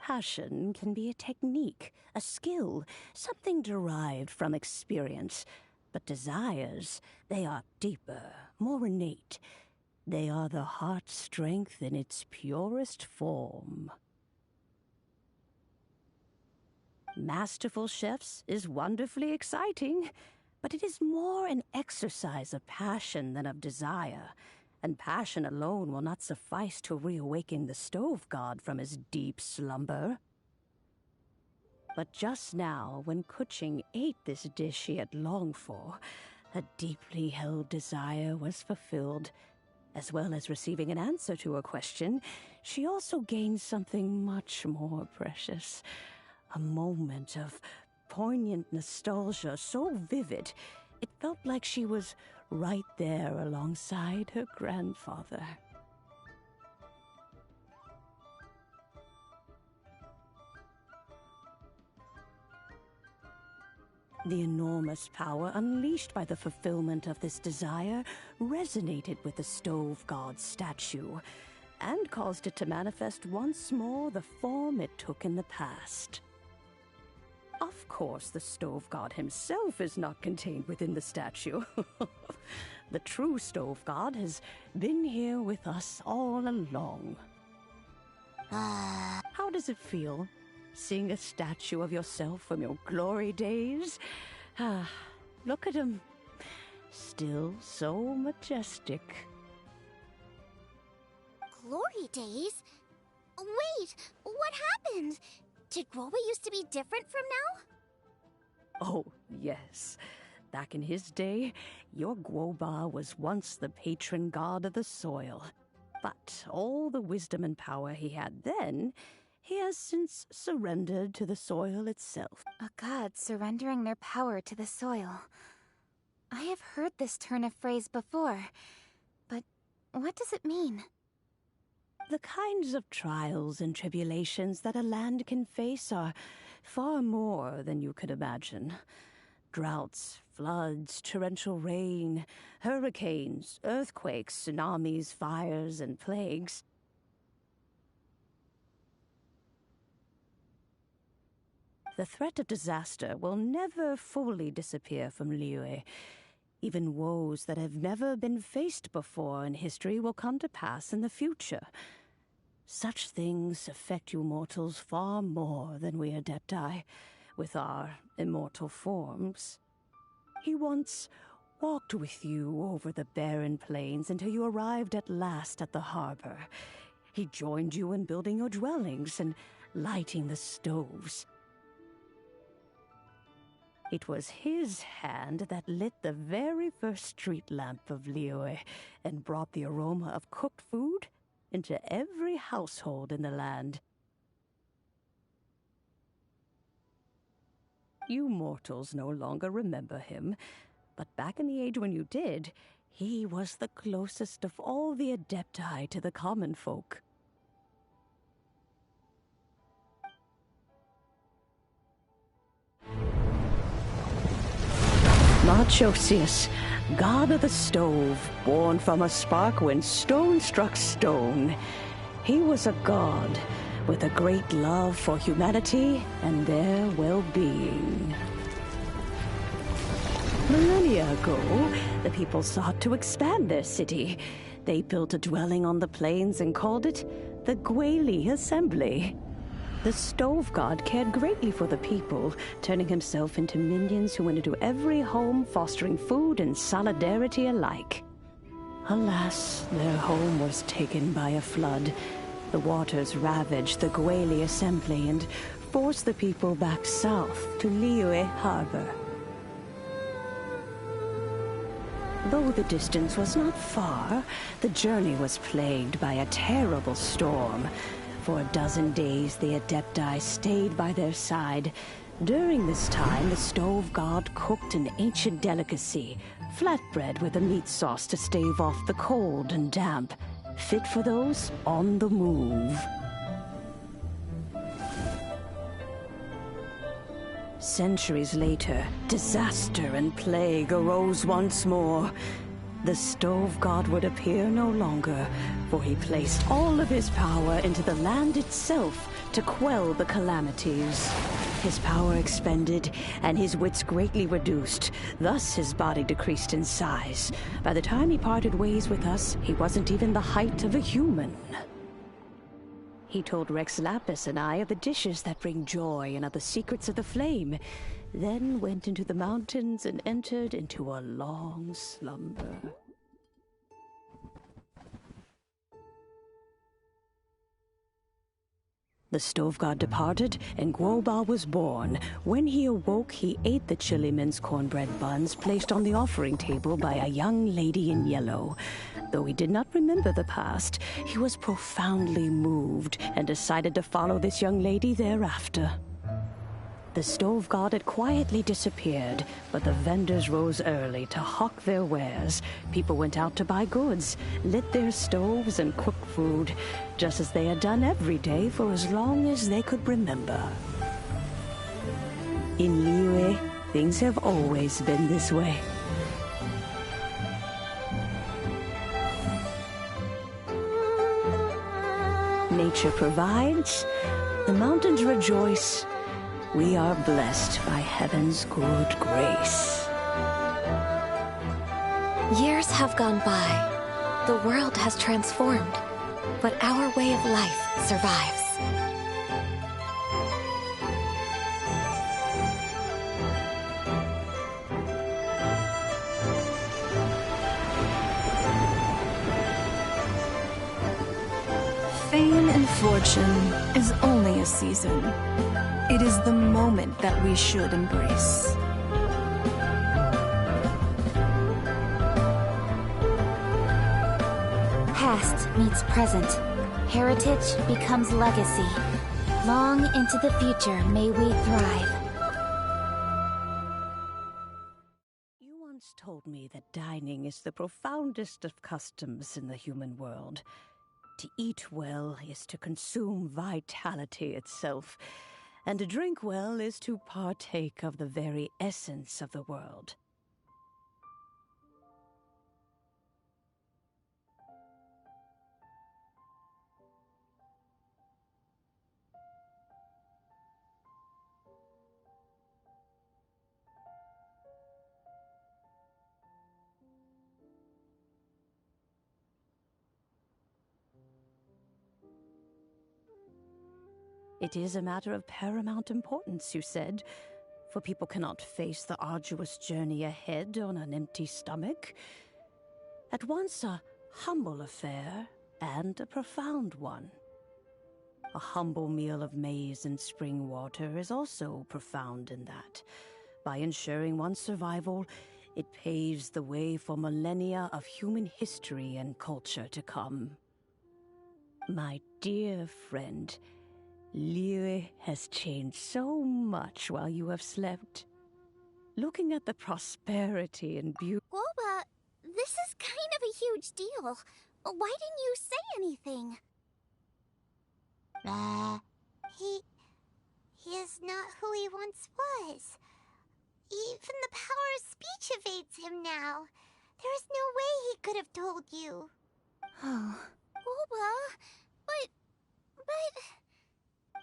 Speaker 16: Passion can be a technique, a skill, something derived from experience. But desires, they are deeper, more innate. They are the heart's strength in its purest form. Masterful chefs is wonderfully exciting, but it is more an exercise of passion than of desire. And passion alone will not suffice to reawaken the stove god from his deep slumber. But just now, when Kuching ate this dish she had longed for, a deeply held desire was fulfilled. As well as receiving an answer to a question, she also gained something much more precious. A moment of poignant nostalgia so vivid, it felt like she was right there alongside her grandfather. The enormous power unleashed by the fulfillment of this desire resonated with the stove god's statue, and caused it to manifest once more the form it took in the past. Of course, the stove god himself is not contained within the statue. The true stove god has been here with us all along. How does it feel, seeing a statue of yourself from your glory days? Look at him. Still so majestic.
Speaker 1: Glory days? Wait, what happened? Did Guoba used to be different from now?
Speaker 16: Oh, yes. Back in his day, your Guoba was once the patron god of the soil. But all the wisdom and power he had then, he has since surrendered to the soil itself.
Speaker 10: A god surrendering their power to the soil. I have heard this turn of phrase before, but what does it mean?
Speaker 16: The kinds of trials and tribulations that a land can face are far more than you could imagine. Droughts, floods, torrential rain, hurricanes, earthquakes, tsunamis, fires, and plagues. The threat of disaster will never fully disappear from Liyue. Even woes that have never been faced before in history will come to pass in the future. Such things affect you mortals far more than we Adepti, with our immortal forms. He once walked with you over the barren plains until you arrived at last at the harbor. He joined you in building your dwellings and lighting the stoves. It was his hand that lit the very first street lamp of Liyue and brought the aroma of cooked food into every household in the land. You mortals no longer remember him, but back in the age when you did, he was the closest of all the Adepti to the common folk. Marchosius, god of the stove, born from a spark when stone struck stone. He was a god with a great love for humanity and their well-being. Millennia ago, the people sought to expand their city. They built a dwelling on the plains and called it the Gweli Assembly. The stove god cared greatly for the people, turning himself into minions who went into every home, fostering food and solidarity alike. Alas, their home was taken by a flood. The waters ravaged the Gweli Assembly and forced the people back south to Liyue Harbor. Though the distance was not far, the journey was plagued by a terrible storm. For a dozen days, the Adepti stayed by their side. During this time, the stove god cooked an ancient delicacy, flatbread with a meat sauce to stave off the cold and damp, fit for those on the move. Centuries later, disaster and plague arose once more. The stove god would appear no longer, for he placed all of his power into the land itself to quell the calamities. His power expended, and his wits greatly reduced. Thus his body decreased in size. By the time he parted ways with us, he wasn't even the height of a human. He told Rex Lapis and I of the dishes that bring joy and of the secrets of the flame, then went into the mountains and entered into a long slumber. The stove god departed, and Guoba was born. When he awoke, he ate the chili mince cornbread buns placed on the offering table by a young lady in yellow. Though he did not remember the past, he was profoundly moved and decided to follow this young lady thereafter. The stove god had quietly disappeared, but the vendors rose early to hawk their wares. People went out to buy goods, lit their stoves, and cooked food, just as they had done every day for as long as they could remember. In Liyue, things have always been this way. Nature provides, the mountains rejoice. We are blessed by heaven's good grace.
Speaker 17: Years have gone by. The world has transformed, but our way of life survives.
Speaker 9: Fame and fortune is only a season. It is the moment that we should embrace.
Speaker 1: Past meets present. Heritage becomes legacy. Long into the future may we thrive.
Speaker 16: You once told me that dining is the profoundest of customs in the human world. To eat well is to consume vitality itself, and to drink well is to partake of the very essence of the world. It is a matter of paramount importance, you said, for people cannot face the arduous journey ahead on an empty stomach. At once a humble affair and a profound one. A humble meal of maize and spring water is also profound in that. By ensuring one's survival, it paves the way for millennia of human history and culture to come. My dear friend, Liyue has changed so much while you have slept. Looking at the prosperity and beauty...
Speaker 1: Guoba, this is kind of a huge deal. Why didn't you say anything?
Speaker 8: He is not who he once was. Even the power of speech evades him now. There is no way he could have told you.
Speaker 10: Oh.
Speaker 1: Guoba, but...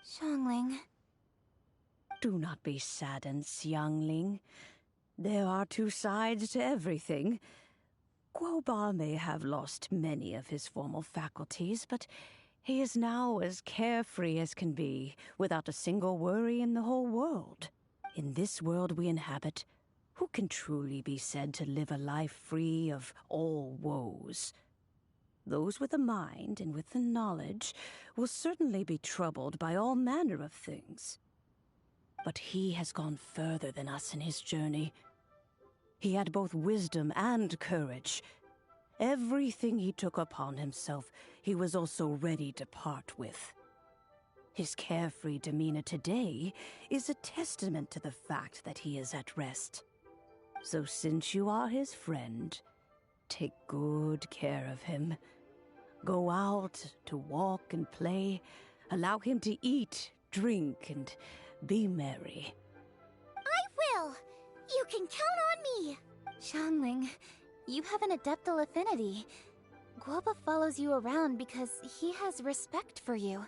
Speaker 10: Xiangling.
Speaker 16: Do not be saddened, Xiangling. There are two sides to everything. Guoba may have lost many of his formal faculties, but he is now as carefree as can be, without a single worry in the whole world. In this world we inhabit, who can truly be said to live a life free of all woes? Those with a mind and with the knowledge will certainly be troubled by all manner of things. But he has gone further than us in his journey. He had both wisdom and courage. Everything he took upon himself, he was also ready to part with. His carefree demeanor today is a testament to the fact that he is at rest. So since you are his friend, take good care of him. Go out to walk and play. Allow him to eat, drink, and be merry.
Speaker 1: I will! You can count on me!
Speaker 10: Xiangling, you have an adeptal affinity. Guoba follows you around because he has respect for you.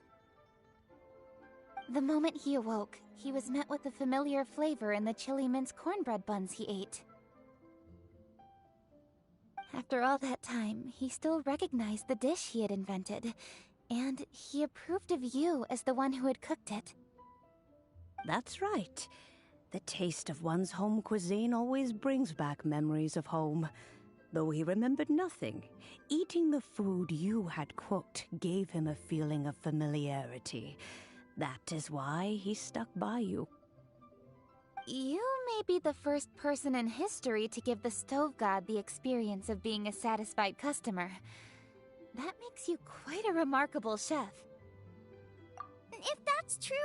Speaker 10: The moment he awoke, he was met with the familiar flavor in the chili mince cornbread buns he ate. After all that time, he still recognized the dish he had invented, and he approved of you as the one who had cooked it.
Speaker 16: That's right. The taste of one's home cuisine always brings back memories of home. Though he remembered nothing, eating the food you had cooked gave him a feeling of familiarity. That is why he stuck by you.
Speaker 10: You may be the first person in history to give the stove god the experience of being a satisfied customer. That makes you quite a remarkable chef.
Speaker 1: If that's true,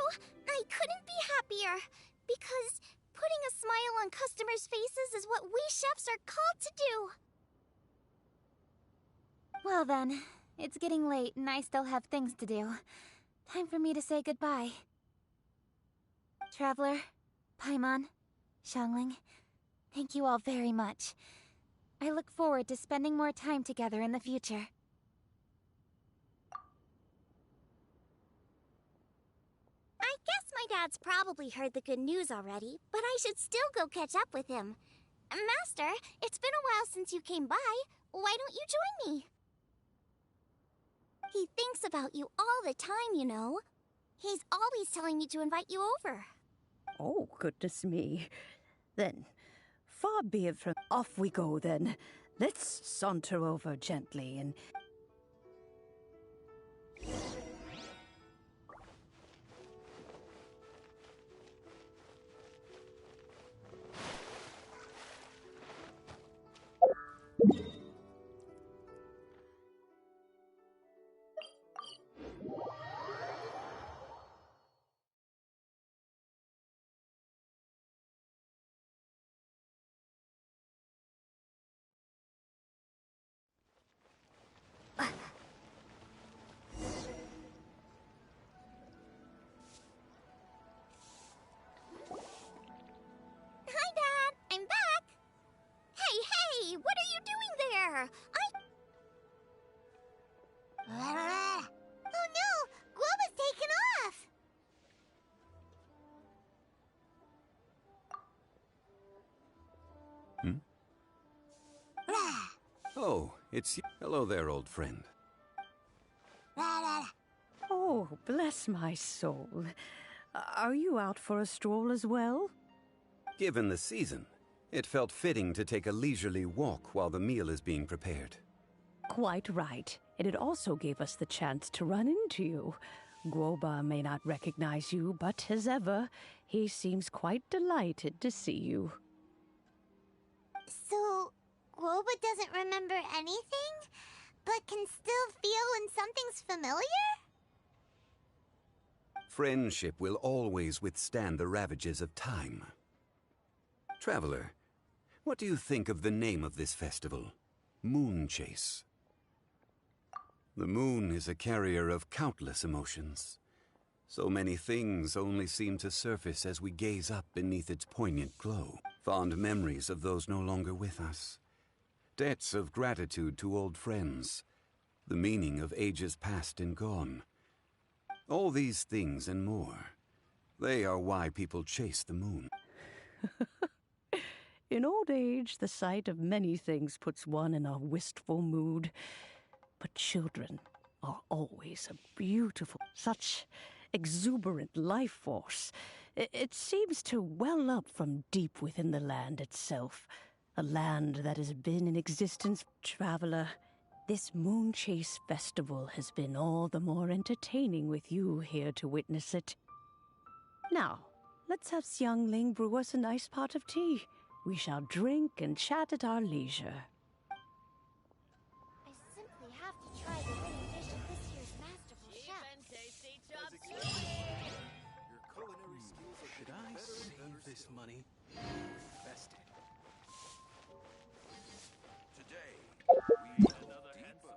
Speaker 1: I couldn't be happier. Because putting a smile on customers' faces is what we chefs are called to do.
Speaker 10: Well then, it's getting late and I still have things to do. Time for me to say goodbye. Traveler, Paimon, Xiangling, thank you all very much. I look forward to spending more time together in the future.
Speaker 1: I guess my dad's probably heard the good news already, but I should still go catch up with him. Master, it's been a while since you came by. Why don't you join me? He thinks about you all the time, you know. He's always telling me to invite you over.
Speaker 16: Oh, goodness me. Then, far be it from... Off we go, then. Let's saunter over gently and...
Speaker 1: Hi, Dad! I'm back! Hey! What are you doing there?
Speaker 8: Oh no! Guoba's taken off!
Speaker 18: Oh, it's you. Hello there, old friend.
Speaker 16: Oh, bless my soul. Are you out for a stroll as well?
Speaker 18: Given the season, it felt fitting to take a leisurely walk while the meal is being prepared.
Speaker 16: Quite right. And it also gave us the chance to run into you. Guoba may not recognize you, but as ever, he seems quite delighted to see you.
Speaker 8: So, Guoba doesn't remember anything, but can still feel when something's familiar?
Speaker 18: Friendship will always withstand the ravages of time. Traveler, what do you think of the name of this festival? Moon Chase. The moon is a carrier of countless emotions. So many things only seem to surface as we gaze up beneath its poignant glow. Fond memories of those no longer with us. Debts of gratitude to old friends. The meaning of ages past and gone. All these things and more. They are why people chase the moon.
Speaker 16: In old age, the sight of many things puts one in a wistful mood. But children are always a beautiful, such exuberant life force. It seems to well up from deep within the land itself. A land that has been in existence. Traveler, this Moonchase Festival has been all the more entertaining with you here to witness it. Now, let's have Xiangling brew us a nice pot of tea. We shall drink and chat at our leisure.
Speaker 1: I simply have to try the winning dish of this year's Masterful Chef.
Speaker 13: Your culinary skills are
Speaker 4: Should I save this money? Invest it.
Speaker 2: Today, we another deeper.